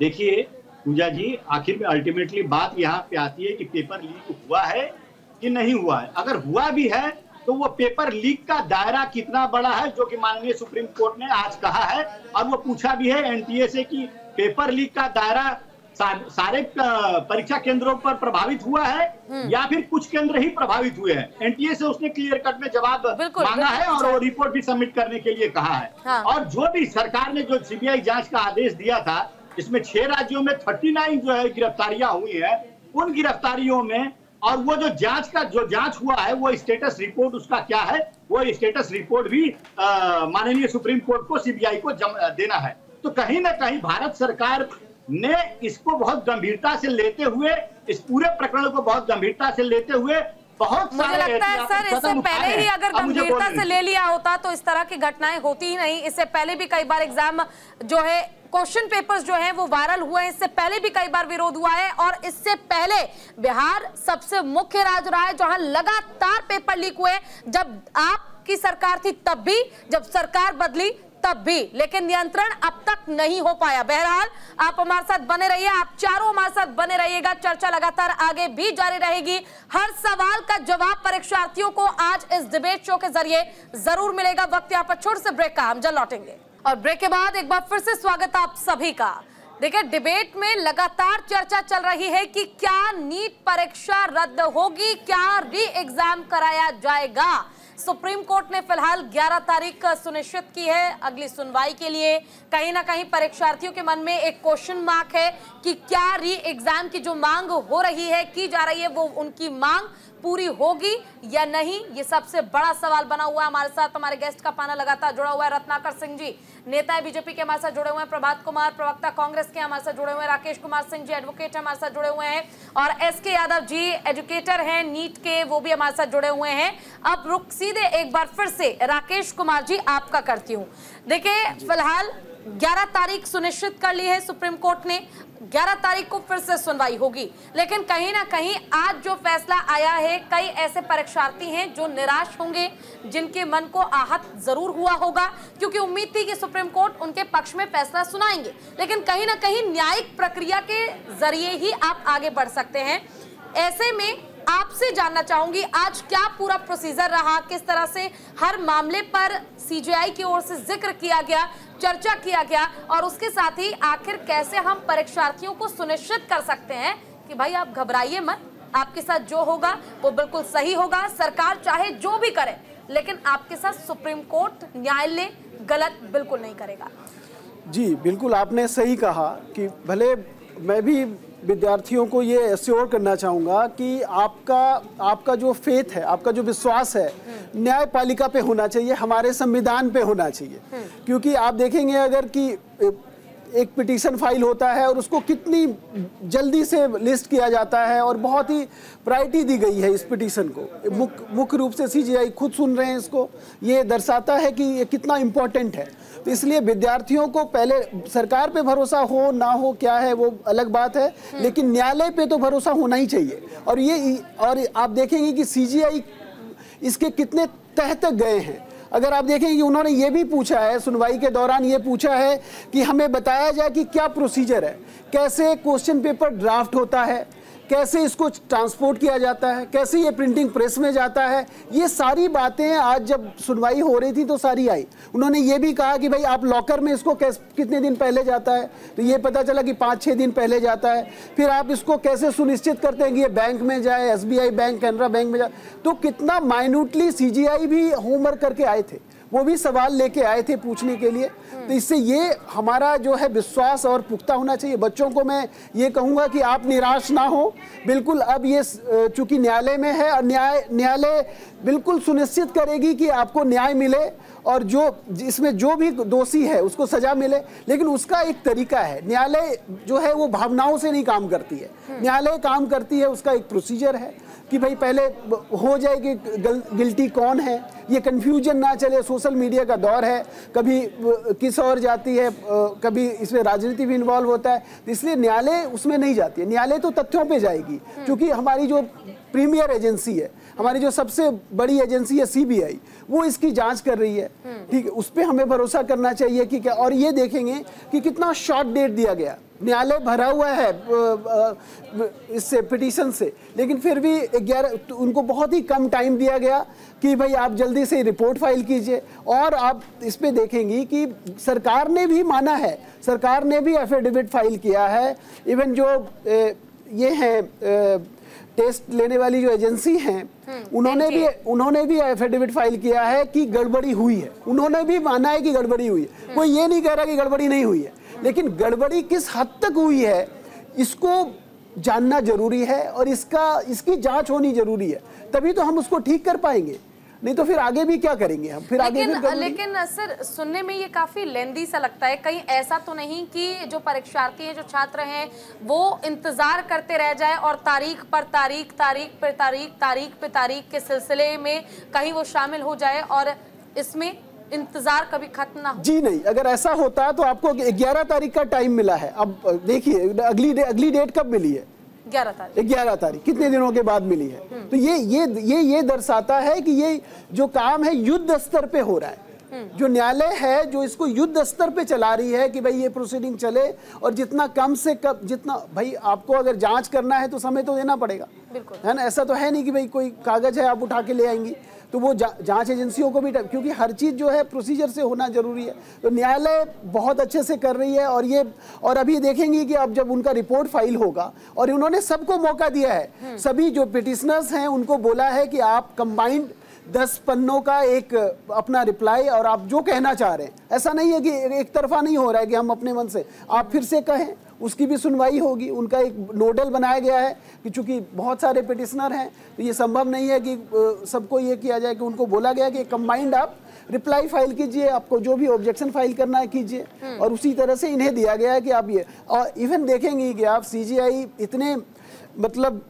देखिए पूजा जी, आखिर में अल्टीमेटली बात यहाँ पे आती है कि पेपर लीक हुआ है कि नहीं हुआ है। अगर हुआ भी है तो वो पेपर लीक का दायरा कितना बड़ा है, जो कि माननीय सुप्रीम कोर्ट ने आज कहा है और वो पूछा भी है एनटीए से कि पेपर लीक का दायरा सारे परीक्षा केंद्रों पर प्रभावित हुआ है या फिर कुछ केंद्र ही प्रभावित हुए हैं। एनटीए से उसने क्लियर कट में जवाब मांगा है और वो रिपोर्ट भी सबमिट करने के लिए कहा है। हाँ। और जो भी सरकार ने जो सीबीआई जांच का आदेश दिया था, इसमें 6 राज्यों में 39 जो है गिरफ्तारियां हुई है, उन गिरफ्तारियों में और वो जो जांच हुआ है वो स्टेटस रिपोर्ट उसका क्या है, वो स्टेटस रिपोर्ट भी माननीय सुप्रीम कोर्ट को, सीबीआई को देना है। तो कहीं ना कहीं भारत सरकार ने इसको बहुत गंभीरता से लेते हुए, इस पूरे प्रकरण को बहुत गंभीरता से लेते हुए बहुत मुझे लगता है सर, इससे पहले ही अगर गंभीरता से ले लिया होता तो इस तरह की घटनाएं होती ही नहीं। इससे पहले भी कई बार एग्जाम जो है, क्वेश्चन पेपर्स जो हैं वो वायरल हुए हैं, इससे पहले भी कई बार विरोध हुआ है और इससे पहले बिहार सबसे मुख्य राज्य रहा है जहां लगातार पेपर लीक हुए। जब आपकी सरकार थी तब भी, जब सरकार बदली तब भी, लेकिन नियंत्रण अब तक नहीं हो पाया। बहरहाल आप हमारे साथ बने रहिए, आप चारों हमारे साथ बने रहिएगा। चर्चा लगातार आगे भी जारी रहेगी। हर सवाल का जवाब परीक्षार्थियों को आज इस डिबेट शो के जरिए जरूर मिलेगा। वक्त यहाँ पर छोटे से ब्रेक का, हम जल्द लौटेंगे और ब्रेक के बाद एक बार फिर से स्वागत आप सभी का। देखिए, डिबेट में लगातार चर्चा चल रही है कि क्या नीट परीक्षा रद्द होगी, क्या री एग्जाम कराया जाएगा। सुप्रीम कोर्ट ने फिलहाल 11 तारीख सुनिश्चित की है अगली सुनवाई के लिए। कहीं ना कहीं परीक्षार्थियों के मन में एक क्वेश्चन मार्क है कि क्या री एग्जाम की जो मांग हो रही है, की जा रही है, वो उनकी मांग पूरी होगी या नहीं, ये सबसे बड़ा सवाल बना हुआ है। हमारे साथ हमारे गेस्ट का पैनल लगातार जुड़ा हुआ है। रत्नाकर सिंह जी नेता है बीजेपी के, हमारे साथ जुड़े हुए हैं। प्रभात कुमार प्रवक्ता कांग्रेस के हमारे साथ जुड़े हुए हैं। राकेश कुमार सिंह जी एडवोकेट हमारे साथ जुड़े हुए हैं और एसके यादव जी एजुकेटर हैं नीट के, वो भी हमारे साथ जुड़े हुए हैं। अब रुक सीधे एक बार फिर से राकेश कुमार जी आपका करती हूँ। देखिए, फिलहाल 11 तारीख सुनिश्चित कर ली है सुप्रीम कोर्ट ने, 11 तारीख को फिर से सुनवाई होगी। लेकिन कहीं ना कहीं आज जो फैसला आया है, कई ऐसे परीक्षार्थी हैं जो निराश होंगे, जिनके मन को आहत जरूर हुआ होगा, क्योंकि उम्मीद थी कि सुप्रीम कोर्ट उनके पक्ष में फैसला सुनाएंगे। लेकिन कहीं ना कहीं न्यायिक प्रक्रिया के जरिए ही आप आगे बढ़ सकते हैं। ऐसे में आपसे जानना चाहूंगी, आज क्या पूरा प्रोसीजर रहा, किस तरह से हर मामले पर सीजीआई की ओर से जिक्र किया गया, चर्चा किया गया, और उसके साथ ही आखिर कैसे हम परीक्षार्थियों को सुनिश्चित कर सकते हैं कि भाई आप घबराइए मत, आपके साथ जो होगा वो बिल्कुल सही होगा। सरकार चाहे जो भी करे, लेकिन आपके साथ सुप्रीम कोर्ट न्यायालय गलत बिल्कुल नहीं करेगा। जी बिल्कुल, आपने सही कहा कि भले मैं भी विद्यार्थियों को ये एश्योर करना चाहूँगा कि आपका जो फेथ है, आपका जो विश्वास है, न्यायपालिका पे होना चाहिए, हमारे संविधान पे होना चाहिए। क्योंकि आप देखेंगे अगर कि एक पिटीशन फाइल होता है और उसको कितनी जल्दी से लिस्ट किया जाता है और बहुत ही प्रायोरिटी दी गई है इस पिटीशन को। मुख्य रूप से सीजीआई खुद सुन रहे हैं इसको, ये दर्शाता है कि ये कितना इम्पोर्टेंट है। तो इसलिए विद्यार्थियों को पहले सरकार पे भरोसा हो ना हो क्या है वो अलग बात है, लेकिन न्यायालय पे तो भरोसा होना ही चाहिए। और आप देखेंगे कि सीजीआई इसके कितने तह तक गए हैं। अगर आप देखें कि उन्होंने ये भी पूछा है सुनवाई के दौरान, ये पूछा है कि हमें बताया जाए कि क्या प्रोसीजर है, कैसे क्वेश्चन पेपर ड्राफ्ट होता है, कैसे इसको ट्रांसपोर्ट किया जाता है, कैसे ये प्रिंटिंग प्रेस में जाता है। ये सारी बातें आज जब सुनवाई हो रही थी तो सारी आई। उन्होंने ये भी कहा कि भाई आप लॉकर में इसको कितने दिन पहले जाता है, तो ये पता चला कि 5-6 दिन पहले जाता है। फिर आप इसको कैसे सुनिश्चित करते हैं कि ये बैंक में जाए, एसबीआई बैंक, कैनरा बैंक में जाए। तो कितना माइन्यूटली सीजीआई भी होमवर्क करके आए थे, वो भी सवाल लेके आए थे पूछने के लिए। तो इससे ये हमारा जो है विश्वास और पुख्ता होना चाहिए। बच्चों को मैं ये कहूँगा कि आप निराश ना हो, बिल्कुल। अब ये चूंकि न्यायालय में है और न्यायालय बिल्कुल सुनिश्चित करेगी कि आपको न्याय मिले और जो इसमें जो भी दोषी है उसको सजा मिले। लेकिन उसका एक तरीका है, न्यायालय जो है वो भावनाओं से नहीं काम करती है, न्यायालय काम करती है, उसका एक प्रोसीजर है कि भाई पहले हो जाए कि गिल्टी कौन है, ये कंफ्यूजन ना चले। सोशल मीडिया का दौर है, कभी किस और जाती है, कभी इसमें राजनीति भी इन्वॉल्व होता है, इसलिए न्यायालय उसमें नहीं जाती है। न्यायालय तो तथ्यों पे जाएगी, क्योंकि हमारी जो प्रीमियर एजेंसी है, हमारी जो सबसे बड़ी एजेंसी है सीबीआई, वो इसकी जांच कर रही है। ठीक है, उस पर हमें भरोसा करना चाहिए कि क्या। और ये देखेंगे कि कितना शॉर्ट डेट दिया गया, न्यायालय भरा हुआ है इससे पिटीशन से, लेकिन फिर भी 11 उनको बहुत ही कम टाइम दिया गया कि भाई आप जल्दी से रिपोर्ट फाइल कीजिए। और आप इस पे देखेंगी कि सरकार ने भी माना है, सरकार ने भी एफिडेविट फाइल किया है। इवन जो ये हैं टेस्ट लेने वाली जो एजेंसी हैं, उन्होंने भी एफिडेविट फाइल किया है कि गड़बड़ी हुई है। उन्होंने भी माना है कि गड़बड़ी हुई है, कोई ये नहीं कह रहा कि गड़बड़ी नहीं हुई है। लेकिन गड़बड़ी किस हद तक हुई है इसको जानना जरूरी है और इसकी जांच होनी जरूरी है, तभी तो हम उसको ठीक कर पाएंगे। नहीं तो फिर आगे भी क्या करेंगे हम, फिर आगे लेकिन सर सुनने में ये काफी लेंदी सा लगता है। कहीं ऐसा तो नहीं कि जो परीक्षार्थी हैं, जो छात्र हैं, वो इंतजार करते रह जाए और तारीख पर तारीख, तारीख पे तारीख, तारीख पे तारीख के सिलसिले में कहीं वो शामिल हो जाए और इसमें इंतजार कभी खत्म ना हो? जी नहीं, अगर ऐसा होता तो आपको 11 तारीख का टाइम मिला है। अब देखिए अगली डेट कब मिली है? 11 तारीख, कितने दिनों के बाद मिली है। तो ये दर्शाता है कि ये जो काम है युद्ध स्तर पे हो रहा है। जो न्यायालय है जो इसको युद्ध स्तर पे चला रही है कि भाई ये प्रोसीडिंग चले, और जितना कम से कम, जितना भाई आपको अगर जांच करना है तो समय तो देना पड़ेगा, है ना। ऐसा तो है नहीं कि भाई कोई कागज है आप उठा के ले आएंगी, तो वो जांच एजेंसियों को भी, क्योंकि हर चीज़ जो है प्रोसीजर से होना जरूरी है। तो न्यायालय बहुत अच्छे से कर रही है, और अभी देखेंगे कि अब जब उनका रिपोर्ट फाइल होगा, और उन्होंने सबको मौका दिया है, सभी जो पिटिशनर्स हैं उनको बोला है कि आप कंबाइंड 10 पन्नों का एक अपना रिप्लाई, और आप जो कहना चाह रहे हैं, ऐसा नहीं है कि एक तरफा नहीं हो रहा है कि हम अपने मन से, आप फिर से कहें, उसकी भी सुनवाई होगी। उनका एक नोडल बनाया गया है कि चूंकि बहुत सारे पिटिशनर हैं तो ये संभव नहीं है कि सबको ये किया जाए, कि उनको बोला गया कि कंबाइंड आप रिप्लाई फाइल कीजिए, आपको जो भी ऑब्जेक्शन फाइल करना है कीजिए, और उसी तरह से इन्हें दिया गया है कि आप ये, और इवन देखेंगे कि आप CGI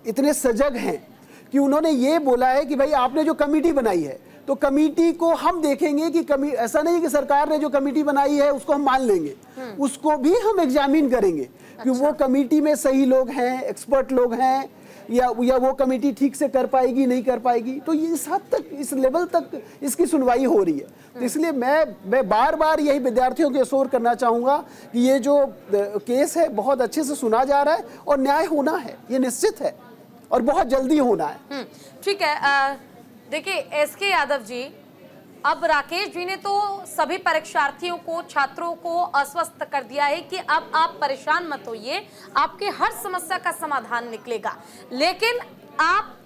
इतने सजग हैं कि उन्होंने ये बोला है कि भाई आपने जो कमेटी बनाई है तो कमेटी को हम देखेंगे कि ऐसा नहीं कि सरकार ने जो कमेटी बनाई है उसको हम मान लेंगे, उसको भी हम एग्जामिन करेंगे कि वो कमेटी में सही लोग हैं, एक्सपर्ट लोग हैं, या वो कमेटी ठीक से कर पाएगी नहीं कर पाएगी। तो ये इस हद तक, इस लेवल तक इसकी सुनवाई हो रही है। तो इसलिए मैं बार बार यही विद्यार्थियों को शोर करना चाहूँगा कि ये जो केस है बहुत अच्छे से सुना जा रहा है, और न्याय होना है, ये निश्चित है, और बहुत जल्दी होना है। ठीक है, देखिए SK यादव जी, अब राकेश जी ने तो सभी परीक्षार्थियों को, छात्रों को आश्वस्त कर दिया है कि अब आप परेशान मत होइए, आपके हर समस्या का समाधान निकलेगा। लेकिन आप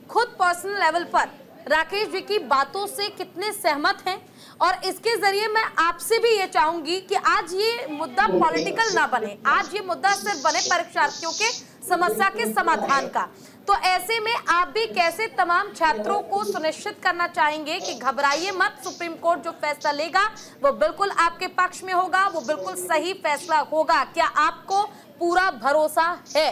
खुद पर्सनल लेवल पर राकेश जी की बातों से कितने सहमत हैं, और इसके जरिए मैं आपसे भी ये चाहूंगी कि आज ये मुद्दा पॉलिटिकल ना बने, आज ये मुद्दा सिर्फ बने परीक्षार्थियों के समस्या के समाधान का। तो ऐसे में आप भी कैसे तमाम छात्रों को सुनिश्चित करना चाहेंगे कि घबराइए मत, सुप्रीम कोर्ट जो फैसला लेगा वो बिल्कुल आपके पक्ष में होगा, वो बिल्कुल सही फैसला होगा, क्या आपको पूरा भरोसा है?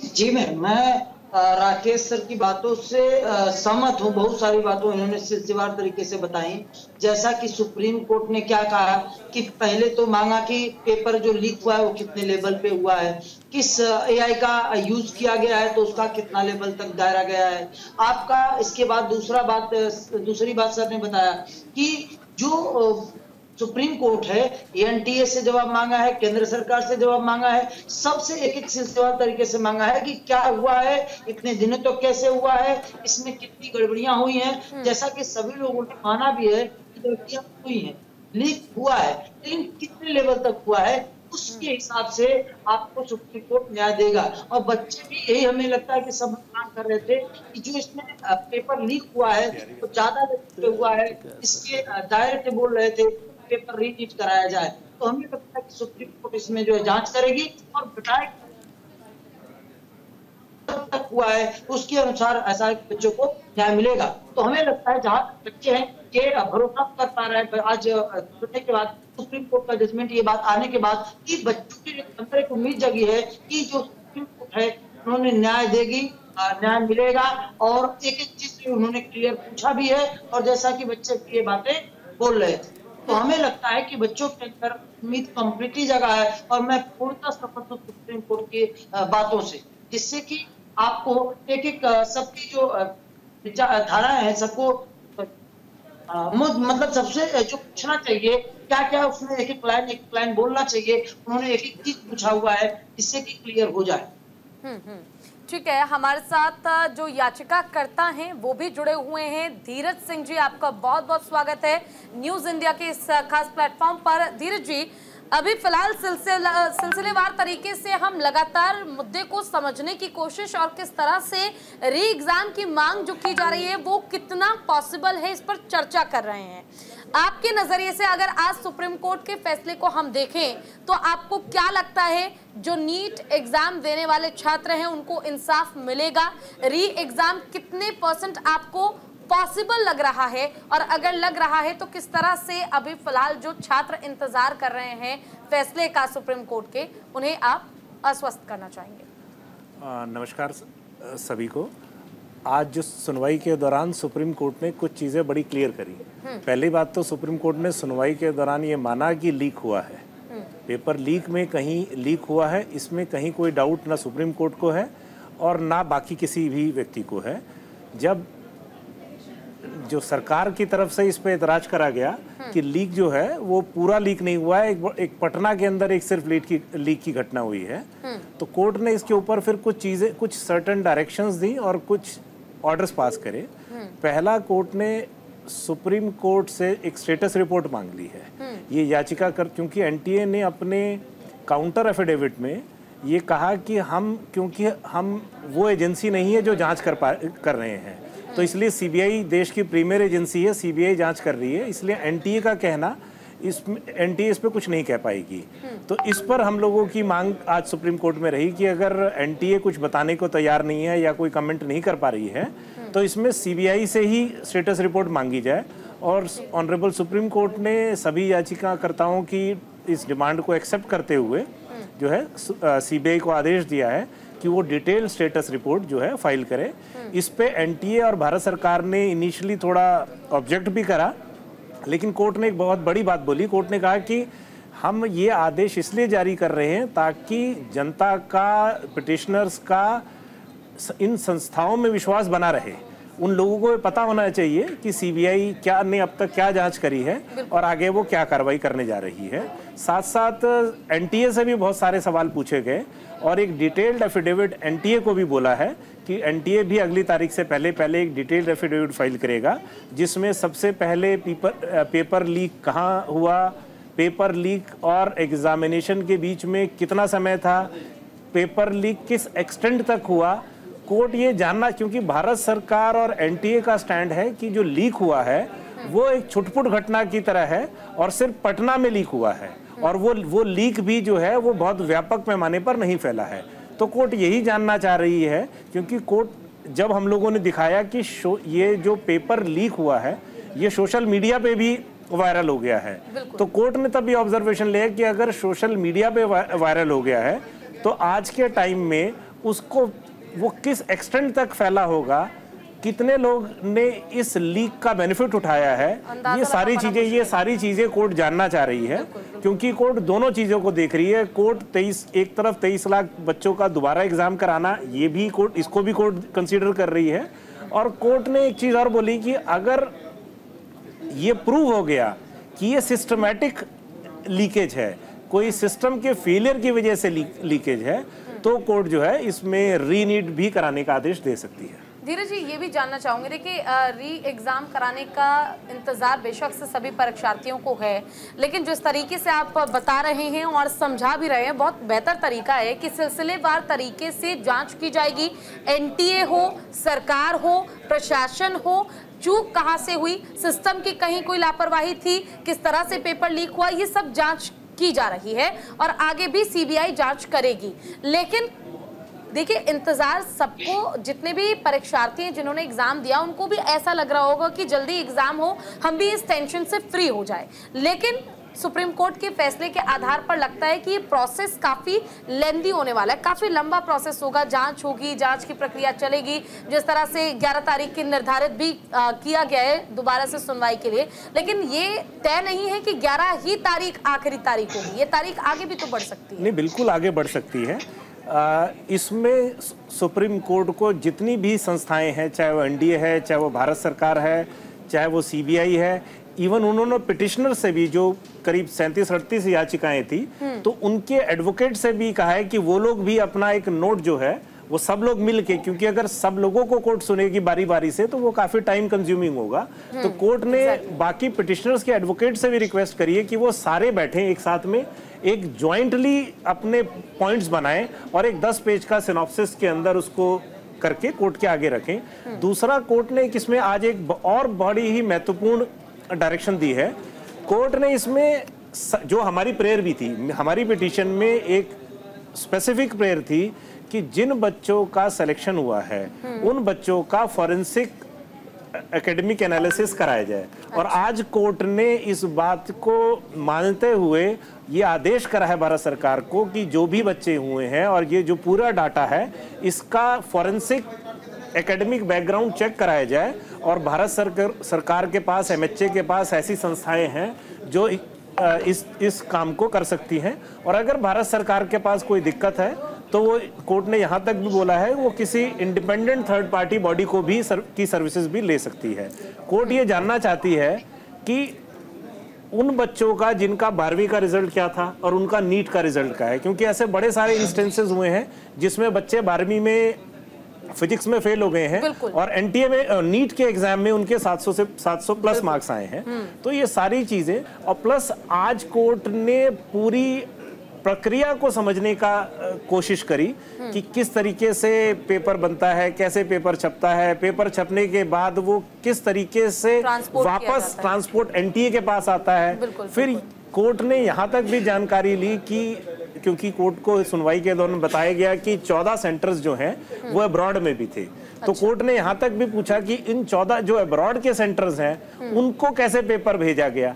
जी मैं राकेश सर की बातों से सहमत हूँ। बहुत सारी बातों इन्होंने सिलसिलेवार तरीके से बताई। जैसा कि सुप्रीम कोर्ट ने क्या कहा कि पहले तो मांगा कि पेपर जो लीक हुआ है वो कितने लेवल पे हुआ है, किस AI का यूज किया गया है, तो उसका कितना लेवल तक दायरा गया है आपका। इसके बाद दूसरी बात सर ने बताया कि जो सुप्रीम कोर्ट है NTA से जवाब मांगा है, केंद्र सरकार से जवाब मांगा है, सबसे एक सिलसिलेवार तरीके से मांगा है कि क्या हुआ है, इतने दिनों तो कैसे हुआ है, इसमें कितनी गड़बड़ियां हुई हैं। जैसा कि सभी लोगों ने माना भी है कि गड़बड़ियां हुई हैं, लीक हुआ है, लेकिन कितने लेवल तक हुआ है उसके हिसाब से आपको सुप्रीम कोर्ट न्याय देगा। और बच्चे भी यही हमें लगता है कि सब मांग कर रहे थे कि जो इसमें पेपर लीक हुआ है तो ज्यादा हुआ है, इसके दायरे से बोल रहे थे पेपर रीनीट कराया जाए। तो हमें लगता है कि सुप्रीम कोर्ट इसमें जो है जांच करेगी और बताएगी कब तक हुआ है, उसके अनुसार ऐसा बच्चों को न्याय मिलेगा। तो हमें लगता है जहां बच्चे हैं ये भरोसा कर पा रहे हैं आज सुनने के बाद, सुप्रीम कोर्ट का जजमेंट ये बात आने के बाद, कि बच्चों के अंदर एक उम्मीद जगी है कि जो सुप्रीम कोर्ट है उन्होंने न्याय देगी, न्याय मिलेगा। और एक एक चीज उन्होंने क्लियर पूछा भी है, और जैसा कि बच्चे ये बातें बोल रहे थे, तो हमें लगता है कि बच्चों के अंदर उम्मीद कंप्लीटली जगह है। और मैं पूर्णतः सहमत हूं सुप्रीम कोर्ट की बातों से, जिससे कि आपको एक एक सबकी जो धाराएं हैं सबको मतलब सबसे जो पूछना चाहिए क्या क्या उसमें एक एक लाइन बोलना चाहिए, उन्होंने एक एक चीज पूछा हुआ है जिससे कि क्लियर हो जाए। ठीक है, हमारे साथ जो याचिकाकर्ता हैं वो भी जुड़े हुए हैं। धीरज सिंह जी, आपका बहुत बहुत स्वागत है न्यूज इंडिया के इस खास प्लेटफॉर्म पर। धीरज जी, अभी फिलहाल सिलसिलेवार तरीके से हम लगातार मुद्दे को समझने की कोशिश और किस तरह से री एग्जाम की मांग जो की जा रही है वो कितना पॉसिबल है इस पर चर्चा कर रहे हैं। आपके नजरिए से अगर आज सुप्रीम कोर्ट के फैसले को हम देखें तो आपको क्या लगता है, जो नीट एग्जाम देने वाले छात्र हैं उनको इंसाफ मिलेगा? री एग्जाम कितने % आपको पॉसिबल लग रहा है, और अगर लग रहा है तो किस तरह से अभी फिलहाल जो छात्र इंतजार कर रहे हैं फैसले का सुप्रीम कोर्ट के, उन्हें आप आश्वस्त करना चाहेंगे? नमस्कार सभी को। आज जो सुनवाई के दौरान सुप्रीम कोर्ट ने कुछ चीज़ें बड़ी क्लियर करी। पहली बात तो सुप्रीम कोर्ट ने सुनवाई के दौरान ये माना कि लीक हुआ है, पेपर लीक में कहीं लीक हुआ है, इसमें कहीं कोई डाउट ना सुप्रीम कोर्ट को है और ना बाकी किसी भी व्यक्ति को है। जब जो सरकार की तरफ से इस पे एतराज करा गया कि लीक जो है वो पूरा लीक नहीं हुआ है, एक पटना के अंदर एक सिर्फ लीक की घटना हुई है। तो कोर्ट ने इसके ऊपर फिर कुछ सर्टेन डायरेक्शंस दी और कुछ ऑर्डर्स पास करे। पहला, कोर्ट ने सुप्रीम कोर्ट से एक स्टेटस रिपोर्ट मांग ली है। ये याचिका क्योंकि एनटीए ने अपने काउंटर एफिडेविट में ये कहा कि क्योंकि हम वो एजेंसी नहीं है जो जांच कर रहे हैं, तो इसलिए सीबीआई देश की प्रीमियर एजेंसी है, सीबीआई जांच कर रही है, इसलिए एनटीए का कहना एनटीए इस पे कुछ नहीं कह पाएगी। तो इस पर हम लोगों की मांग आज सुप्रीम कोर्ट में रही कि अगर एनटीए कुछ बताने को तैयार नहीं है या कोई कमेंट नहीं कर पा रही है तो इसमें सीबीआई से ही स्टेटस रिपोर्ट मांगी जाए। और ऑनरेबल सुप्रीम कोर्ट ने सभी याचिकाकर्ताओं की इस डिमांड को एक्सेप्ट करते हुए जो है सीबीआई को आदेश दिया है कि वो डिटेल स्टेटस रिपोर्ट जो है फाइल करे। इस पे एनटीए और भारत सरकार ने इनिशियली थोड़ा ऑब्जेक्ट भी करा, लेकिन कोर्ट ने एक बहुत बड़ी बात बोली। कोर्ट ने कहा कि हम ये आदेश इसलिए जारी कर रहे हैं ताकि जनता का, पिटिशनर्स का इन संस्थाओं में विश्वास बना रहे। उन लोगों को पता होना चाहिए कि सीबीआई ने अब तक क्या जांच करी है और आगे वो क्या कार्रवाई करने जा रही है। साथ साथ एनटीए से भी बहुत सारे सवाल पूछे गए और एक डिटेल्ड एफिडेविट एनटीए को भी बोला है कि एनटीए भी अगली तारीख से पहले एक डिटेल्ड एफिडेविट फाइल करेगा, जिसमें सबसे पहले पेपर लीक कहाँ हुआ, पेपर लीक और एग्जामिनेशन के बीच में कितना समय था, पेपर लीक किस एक्सटेंट तक हुआ। कोर्ट ये जानना, क्योंकि भारत सरकार और एनटीए का स्टैंड है कि जो लीक हुआ है वो एक छुटपुट घटना की तरह है और सिर्फ पटना में लीक हुआ है और वो लीक भी जो है वो बहुत व्यापक पैमाने पर नहीं फैला है। तो कोर्ट यही जानना चाह रही है, क्योंकि कोर्ट जब हम लोगों ने दिखाया कि ये जो पेपर लीक हुआ है ये सोशल मीडिया पे भी वायरल हो गया है, तो कोर्ट ने तब ये ऑब्जर्वेशन लिया कि अगर सोशल मीडिया पे वायरल हो गया है तो आज के टाइम में उसको वो किस एक्सटेंट तक फैला होगा, कितने लोग ने इस लीक का बेनिफिट उठाया है, ये सारी चीजें कोर्ट जानना चाह रही है। क्योंकि कोर्ट दोनों चीजों को देख रही है। कोर्ट एक तरफ 23 लाख बच्चों का दोबारा एग्जाम कराना, ये भी कोर्ट, इसको भी कोर्ट कंसीडर कर रही है। और कोर्ट ने एक चीज और बोली कि अगर ये प्रूव हो गया कि ये सिस्टमैटिक लीकेज है, कोई सिस्टम के फेलियर की वजह से लीकेज है, तो कोर्ट जो है इसमें रीनीट भी कराने का आदेश दे सकती है। धीरज जी, ये भी जानना चाहूंगे, देखिए री एग्जाम कराने का इंतजार बेशक से सभी परीक्षार्थियों को है, लेकिन जिस तरीके से आप बता रहे हैं और समझा भी रहे हैं, बहुत बेहतर तरीका है कि सिलसिलेवार तरीके से जांच की जाएगी। एनटीए हो, सरकार हो, प्रशासन हो, चूक कहां से हुई, सिस्टम की कहीं कोई लापरवाही थी, किस तरह से पेपर लीक हुआ, ये सब जांच की जा रही है और आगे भी सीबीआई जांच करेगी। लेकिन देखिए, इंतजार सबको, जितने भी परीक्षार्थी हैं जिन्होंने एग्जाम दिया, उनको भी ऐसा लग रहा होगा कि जल्दी एग्जाम हो, हम भी इस टेंशन से फ्री हो जाए। लेकिन सुप्रीम कोर्ट के फैसले के आधार पर लगता है कि ये प्रोसेस काफी लेंदी होने वाला है, काफी लंबा प्रोसेस होगा, जांच होगी, जांच की प्रक्रिया चलेगी, जिस तरह से 11 तारीख की निर्धारित भी किया गया है दोबारा से सुनवाई के लिए। लेकिन ये तय नहीं है कि 11 ही तारीख आखिरी तारीख होगी, ये तारीख आगे भी तो बढ़ सकती है। नहीं, बिल्कुल आगे बढ़ सकती है। इसमें सुप्रीम कोर्ट को जितनी भी संस्थाएं हैं, चाहे वो एनडीए है, चाहे वो भारत सरकार है, चाहे वो सीबीआई है, इवन उन्होंने पिटिशनर से भी, जो करीब 37-38 याचिकाएं थी, तो उनके एडवोकेट से भी कहा है कि वो लोग भी अपना एक नोट जो है वो सब लोग मिल के, क्योंकि अगर सब लोगों को कोर्ट सुनेगी बारी बारी से तो वो काफी टाइम कंज्यूमिंग होगा। तो कोर्ट ने बाकी पिटिशनर्स के एडवोकेट से भी रिक्वेस्ट करी है कि वो सारे बैठें एक साथ में, एक जॉइंटली अपने पॉइंट्स बनाएं और एक 10 पेज का सिनॉप्सिस के अंदर उसको करके कोर्ट के आगे रखें। दूसरा, कोर्ट ने इसमें आज एक और बड़ी ही महत्वपूर्ण डायरेक्शन दी है। कोर्ट ने इसमें, जो हमारी प्रेयर भी थी, हमारी पिटीशन में एक स्पेसिफिक प्रेयर थी कि जिन बच्चों का सिलेक्शन हुआ है उन बच्चों का फॉरेंसिक एकेडमिक एनालिसिस कराया जाए। और आज कोर्ट ने इस बात को मानते हुए ये आदेश करा है भारत सरकार को कि जो भी बच्चे हुए हैं और ये जो पूरा डाटा है इसका फॉरेंसिक एकेडमिक बैकग्राउंड चेक कराया जाए। और भारत सरकार के पास, एमएचए के पास ऐसी संस्थाएं हैं जो इस काम को कर सकती हैं। और अगर भारत सरकार के पास कोई दिक्कत है तो वो कोर्ट ने यहाँ तक भी बोला है वो किसी इंडिपेंडेंट थर्ड पार्टी बॉडी को भी की सर्विसेज भी ले सकती है। कोर्ट ये जानना चाहती है कि उन बच्चों का जिनका 12वीं का रिजल्ट क्या था और उनका नीट का रिजल्ट क्या है, क्योंकि ऐसे बड़े सारे इंस्टेंसेस हुए हैं जिसमें बच्चे 12वीं में फिजिक्स में फेल हो गए हैं और एनटीए में नीट के एग्जाम में उनके 700 से 700 प्लस मार्क्स आए हैं। तो ये सारी चीजें, और प्लस आज कोर्ट ने पूरी प्रक्रिया को समझने का कोशिश करी कि किस तरीके से पेपर बनता है, कैसे पेपर छपता है, पेपर छपने के बाद वो किस तरीके से वापस ट्रांसपोर्ट एनटीए के पास आता है। फिर कोर्ट ने यहाँ तक भी जानकारी ली कि क्योंकि कोर्ट को सुनवाई के दौरान बताया गया कि 14 सेंटर्स जो हैं वो अब्रॉड में भी थे। तो कोर्ट ने यहाँ तक भी पूछा कि इन 14 जो अब्रॉड के सेंटर्स हैं उनको कैसे पेपर भेजा गया,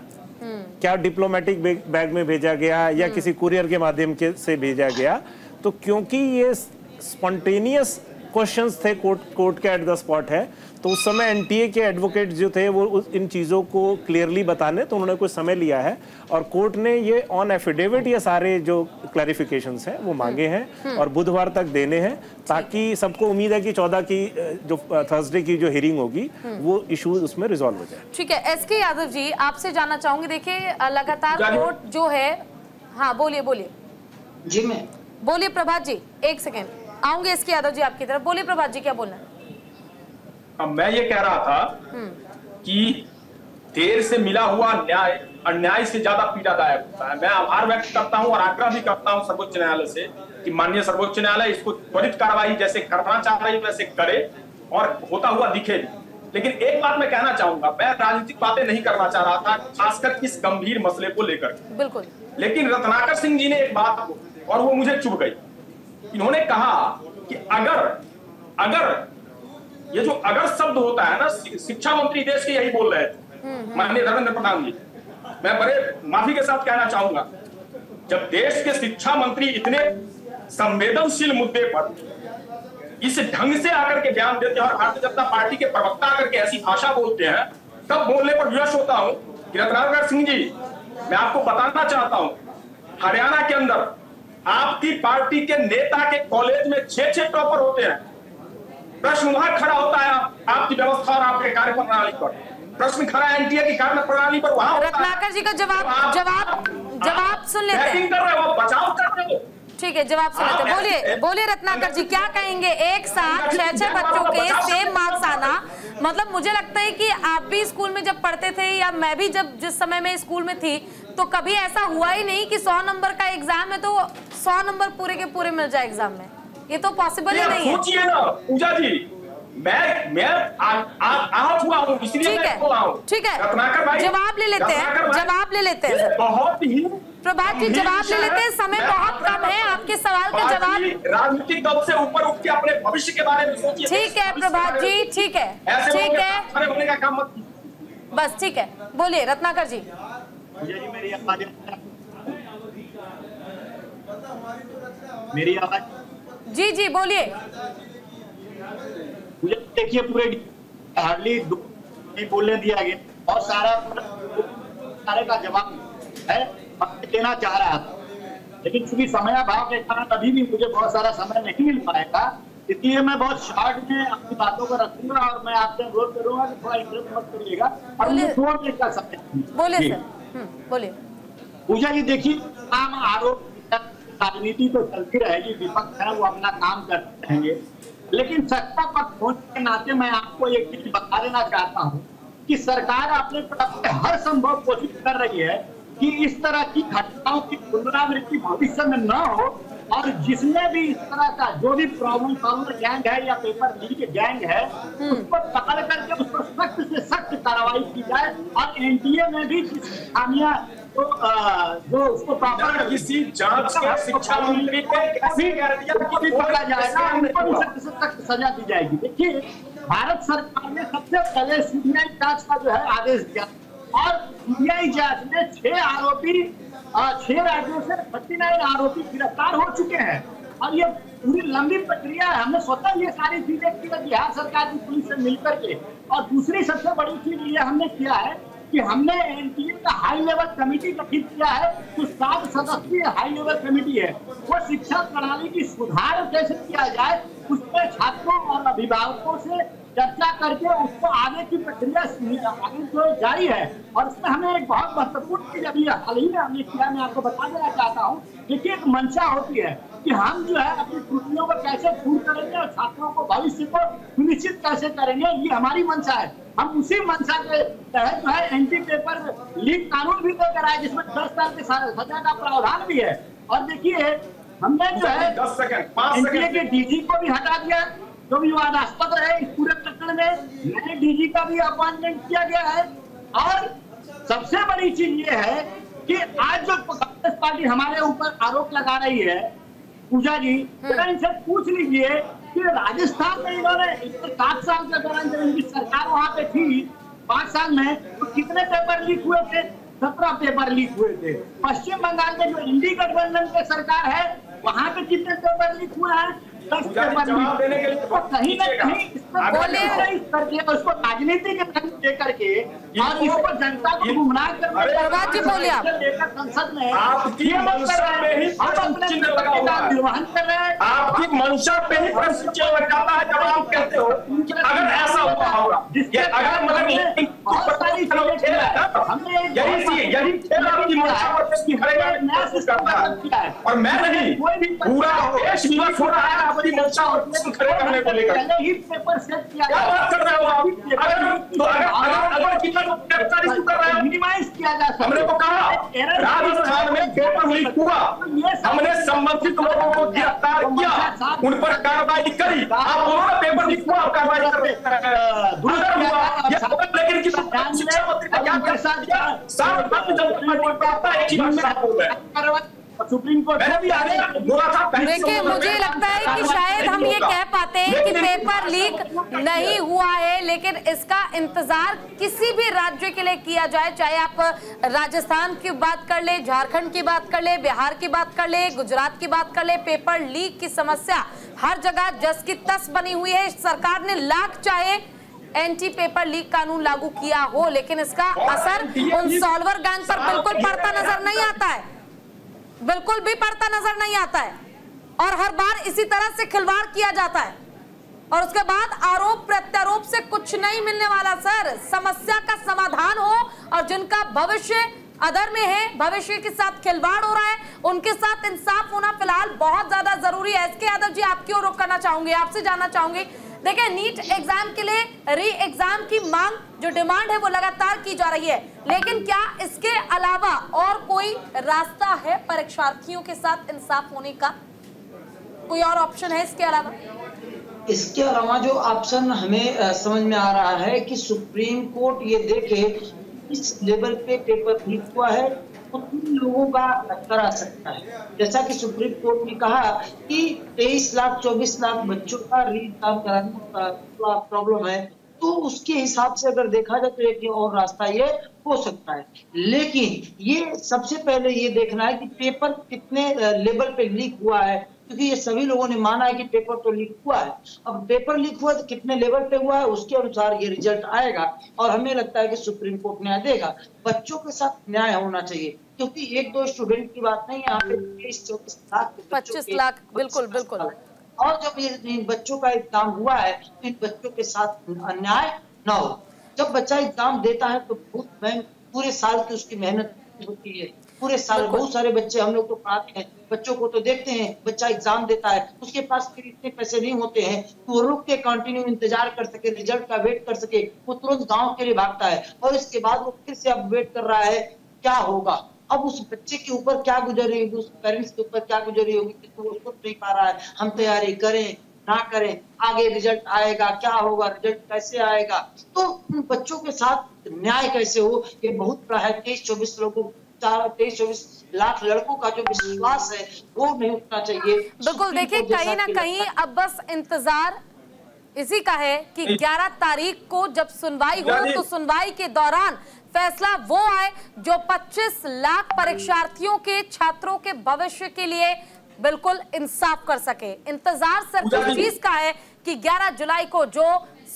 क्या डिप्लोमेटिक बैग में भेजा गया या किसी कुरियर के माध्यम से भेजा गया। तो क्योंकि ये स्पॉन्टेनियस क्वेश्चंस थे, कोर्ट के एट द स्पॉट है, तो उस समय एनटीए के एडवोकेट जो थे वो इन चीज़ों को क्लियरली बताने, तो उन्होंने कुछ समय लिया है और कोर्ट ने ये ऑन एफिडेविट ये सारे जो क्लैरिफिकेशंस हैं वो मांगे हैं और बुधवार तक देने हैं, ताकि सबको उम्मीद है कि 14 की जो थर्सडे की जो हियरिंग होगी वो इशू उसमें रिजॉल्व हो जाए। ठीक है, एसके यादव जी आपसे जानना चाहूंगी, देखिए लगातार कोर्ट जो है, हाँ बोलिए बोलिए जी, मैं बोलिए प्रभात जी, एक सेकेंड आऊंगे एसके यादव जी आपकी तरफ। बोलिए प्रभात जी, क्या बोलना है? अब मैं ये कह रहा था कि देर से मिला हुआ न्याय अन्याय से ज्यादा पीड़ादायक होता है। मैं आभार व्यक्त करता हूं और आग्रह भी करता हूं सर्वोच्च न्यायालय से कि माननीय सर्वोच्च न्यायालय इसको त्वरित कार्रवाई जैसे करना चाह रही है वैसे करे और होता हुआ दिखे। लेकिन एक बात मैं कहना चाहूंगा, मैं राजनीतिक बातें नहीं करना चाह रहा था, खासकर इस गंभीर मसले को लेकर। बिल्कुल। लेकिन रत्नाकर सिंह जी ने एक बात को, और वो मुझे चुभ गई, इन्होंने कहा कि अगर ये जो अगर शब्द होता है ना, शिक्षा मंत्री देश के यही बोल रहे थे माननीय धर्मेंद्र प्रधान जी। मैं बड़े माफी के साथ कहना चाहूंगा, जब देश के शिक्षा मंत्री इतने संवेदनशील मुद्दे पर इस ढंग से आकर के बयान देते हैं और भारतीय जनता पार्टी के प्रवक्ता आकर के ऐसी भाषा बोलते हैं, तब बोलने पर विवश होता हूं कि रत्नाकर सिंह जी, मैं आपको बताना चाहता हूं, हरियाणा के अंदर आपकी पार्टी के नेता के कॉलेज में 6 टॉपर होते हैं। प्रश्न वहां खड़ा होता है आपकी व्यवस्था और आपके कार्य प्रणाली पर, प्रश्न खड़ा एनटीए की कार्य प्रणाली पर वहां। रत्नाकर जी का जवाब सुन लेते हैं। कर रहे हो, बचाव कर रहे हो। ठीक है, जवाब सुन लेते हैं। बोलिए रत्नाकर जी, क्या कहेंगे? एक साथ 6 बच्चों के सेम मार्क्स आना, मतलब मुझे लगता है कि आप भी स्कूल में जब पढ़ते थे या मैं भी जब जिस समय में स्कूल में थी, तो कभी ऐसा हुआ ही नहीं कि 100 नंबर का एग्जाम है तो 100 नंबर पूरे के पूरे मिल जाए एग्जाम में। ये तो पॉसिबल ही नहीं है। सोचिए ना पूजा जी, मैं आहत हुआ हूं, इसलिए मैं बोल रहा हूं। ठीक है, रत्नाकर भाई जवाब ले लेते हैं बहुत ही प्रभात जी, जवाब ले लेते हैं, समय बहुत कम है। आपके सवाल का जवाब राजनीतिक दल से ऊपर उठ के अपने भविष्य के बारे में सोचिए। ठीक है प्रभात जी, ठीक है होने का काम मत कीजिए। बस ठीक है, बोलिए रत्नाकर जी। मेरी आवाज जी जी बोलिए। मुझे देखिए, पूरे हार्डली नहीं बोलने दिया गया और सारे का जवाब है देना चाह रहा था, लेकिन चूंकि समयाभाव के कारण अभी भी मुझे बहुत सारा समय नहीं मिल पाएगा, इसलिए मैं बहुत शॉर्ट में अपनी बातों को रखूंगा और मैं आपसे अनुरोध करूंगा कि थोड़ा इंटरप्ट मत करिएगा और मुझे 2 मिनट का समय बोलिए सर। बोलिए पूजा जी। देखिए, आम आरोप राजनीति तो चलती रहेगी, विपक्ष है वो अपना काम करते रहेंगे, लेकिन सत्ता पक्ष होने के नाते मैं आपको एक चीज बता देना चाहता हूँ कि सरकार अपने तरफ से हर संभव कोशिश कर रही है कि इस तरह की घटनाओं की पुनरावृत्ति भविष्य में न हो, और जिसमें भी इस तरह का जो भी प्रॉब्लम सॉल्वर गैंग है या पेपर लीक गैंग है, उसको पकड़ करके उस पर सख्त से सख्त कार्रवाई की जाए और एनटीए में भी खामियां जो उसको प्रॉपर किसी जांच के शिक्षा मंत्री को कैसे भी पकड़ा जाएगा, उनको भी सख्त से सख्त सजा दी जाएगी। देखिए, भारत सरकार ने सबसे पहले सीबीआई जांच का जो है आदेश दिया और सीबीआई जांच में 6 आरोपी 6 राज्यों से 39 आरोपी गिरफ्तार हो चुके हैं और ये पूरी लंबी प्रक्रिया है। हमने स्वतः ये सारी चीजें की बिहार सरकार की पुलिस से मिलकर के, और दूसरी सबसे बड़ी चीज ये हमने किया है कि कि हमने एनटीए का हाई लेवल कमेटी गठित किया है, तो 7 सदस्यीय हाई लेवल कमेटी है। वो शिक्षा प्रणाली की सुधार कैसे किया जाए, उसमें छात्रों और अभिभावकों से चर्चा करके उसको आगे की प्रक्रिया आगे जो जारी है। और इसमें हमें एक बहुत महत्वपूर्ण चीज अभी हाल ही में हमने किया, मैं आपको बता देना चाहता हूँ। देखिए, एक मंशा होती है कि हम जो है अपनी त्रुटियों को कैसे दूर करेंगे और छात्रों को भविष्य को सुनिश्चित कैसे करेंगे, ये हमारी मंशा है। हम उसी मंशा के तहत जो है एंटी पेपर लीक कानून भी लेकर आए, जिसमें 10 साल के सजा का प्रावधान भी है। और देखिए, हमने जो है एनटीए के डीजी को भी हटा दिया, जो विवादास्पद रहे इस पूरे प्रकरण में। नए डीजी का भी अपॉइंटमेंट किया गया है। और सबसे बड़ी चीज ये है कि आज जो कांग्रेस पार्टी हमारे ऊपर आरोप लगा रही है, पूजा जी, जरा इनसे पूछ लीजिए कि राजस्थान में इन्होंने 7 साल के दौरान जब इनकी सरकार वहां पे थी, 5 साल में, तो कितने पेपर लीक हुए थे? 17 पेपर लीक हुए थे। पश्चिम बंगाल में जो इंडी गठबंधन की सरकार है, वहां पे कितने पेपर लीक हुए हैं? 10 पेपर लीक। देने के लिए तो कहीं ना कहीं करके उसको राजनीति के रंग दे करके और इसको जनता को गुमराह लेकर संसद में आपकी मंशा पे ही प्रश्न चिन्ह लगा हुआ है। निर्वहन कर रहे हैं। आपकी मंशा पे ही प्रश्न चिन्ह लग जाता है जब आप कहते हो कि अगर ऐसा हुआ होगा, अगर मतलब यही खेल आपकी मंशा पर प्रश्न करेगा और मैं नहीं, पूरा देश विवश हो रहा है आपकी मंशा और प्रश्न खड़े करने को लेकर। पहले ही पेपर सेट किया, क्या बात कर रहे हो आप? अगर कितना गिरफ्तारी कर रहे हैं, मिनिमाइज किया जा सकता है। हमने को कहा राजस्थान में पेपर लीक हुआ, हमने संबंधित लोगों को गिरफ्तार किया, उन पर कार्रवाई करी। आप बोलो ना पेपर लीक हुआ, कार्रवाई कर रहे लेकिन शिक्षा मंत्री ने क्या कर सुप्रीम कोर्ट देखिए, मुझे लगता है कि शायद हम ये कह पाते हैं कि पेपर लीक नहीं हुआ है, लेकिन इसका इंतजार किसी भी राज्य के लिए किया जाए, चाहे आप राजस्थान की बात कर ले, झारखंड की बात कर ले, बिहार की बात कर ले, गुजरात की बात कर ले, पेपर लीक की समस्या हर जगह जस की तस बनी हुई है। सरकार ने लाख चाहे एंटी पेपर लीक कानून लागू किया हो, लेकिन इसका असर उन सॉल्वर गैंग पर बिल्कुल पड़ता नजर नहीं आता है, बिल्कुल भी पड़ता नजर नहीं आता है। और हर बार इसी तरह से खिलवाड़ किया जाता है और उसके बाद आरोप प्रत्यारोप से कुछ नहीं मिलने वाला। सर, समस्या का समाधान हो और जिनका भविष्य अदर में है, भविष्य के साथ खिलवाड़ हो रहा है, उनके साथ इंसाफ होना फिलहाल बहुत ज्यादा जरूरी है। एसके यादव जी, आपकी ओर रुख करना चाहूंगी, आपसे जानना चाहूंगी, देखिए, नीट एग्जाम के लिए री एग्जाम की मांग, जो डिमांड है वो लगातार की जा रही है, लेकिन क्या इसके अलावा और कोई रास्ता है परीक्षार्थियों के साथ इंसाफ होने का? कोई और ऑप्शन है इसके अलावा? इसके अलावा जो ऑप्शन हमें समझ में आ रहा है कि सुप्रीम कोर्ट ये देखे इस लेवल पे पेपर लीक हुआ है तो किन लोगों का करा सकता है। जैसा कि सुप्रीम कोर्ट ने कहा कि 23 लाख 24 लाख बच्चों का री एग्जाम कराने का प्रॉब्लम है, तो उसके हिसाब से अगर देखा जाए तो एक और रास्ता ये हो सकता है। लेकिन ये सबसे पहले ये देखना है कि पेपर कितने लेवल पे लीक हुआ है, क्योंकि ये सभी लोगों ने माना है कि पेपर तो लीक हुआ है। अब पेपर लीक हुआ तो कितने लेवल पे हुआ है, उसके अनुसार ये रिजल्ट आएगा और हमें लगता है कि सुप्रीम कोर्ट न्याय देगा। बच्चों के साथ न्याय होना चाहिए, क्योंकि 1-2 स्टूडेंट की बात नहीं, यहाँ पे 23-24 लाख 25 लाख, बिल्कुल बिल्कुल। और जब ये बच्चों का एग्जाम हुआ है तो इन बच्चों के साथ अन्याय न हो। जब बच्चा एग्जाम देता है तो पूरे साल की उसकी मेहनत होती है, पूरे साल बहुत सारे बच्चे हम लोग तो पढ़ाते हैं, बच्चों को तो देखते हैं, बच्चा एग्जाम देता है, उसके पास फिर इतने पैसे नहीं होते हैं तो वो रुक के कंटिन्यू इंतजार कर सके, रिजल्ट का वेट कर सके, वो तुरंत गांव के लिए भागता है और इसके बाद वो फिर से अब वेट कर रहा है क्या होगा। अब उस बच्चे के ऊपर क्या गुजर रही होगी, उस पेरेंट्स के ऊपर क्या गुजर रही होगी कि वो सोच नहीं पा रहा है, हम तैयारी करें ना करें, आगे रिजल्ट आएगा क्या होगा, रिजल्ट कैसे आएगा, तो उन बच्चों के साथ न्याय कैसे हो, ये बहुत बड़ा है। 23-24 लाख लड़कों का जो विश्वास है वो नहीं उठना चाहिए। बिल्कुल, देखिए, कहीं ना कहीं अब बस इंतजार इसी का है कि 11 तारीख को जब सुनवाई हो तो सुनवाई के दौरान फैसला वो आए जो 25 लाख परीक्षार्थियों के, छात्रों के भविष्य के लिए बिल्कुल इंसाफ कर सके। इंतजार सिर्फ इस चीज का है कि 11 जुलाई को जो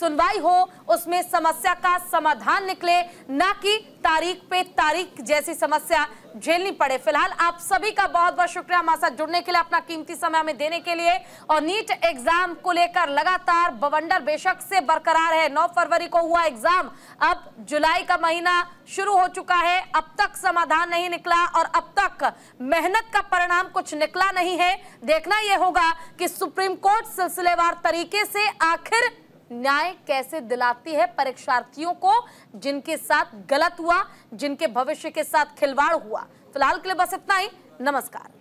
सुनवाई हो, उसमें समस्या का समाधान निकले, ना कि तारीख पे तारीख जैसी समस्या झेलनी पड़े। फिलहाल आप सभी का बहुत बहुत शुक्रिया हमारे साथ जुड़ने के लिए, अपना कीमती समय हमें देने के लिए। और नीट एग्जाम को लेकर लगातार बवंडर बेशक से बरकरार है। 9 फरवरी को हुआ एग्जाम, अब जुलाई का महीना शुरू हो चुका है, अब तक समाधान नहीं निकला और अब तक मेहनत का परिणाम कुछ निकला नहीं है। देखना यह होगा कि सुप्रीम कोर्ट सिलसिलेवार तरीके से आखिर न्याय कैसे दिलाती है परीक्षार्थियों को जिनके साथ गलत हुआ, जिनके भविष्य के साथ खिलवाड़ हुआ। फिलहाल के लिए बस इतना ही। नमस्कार।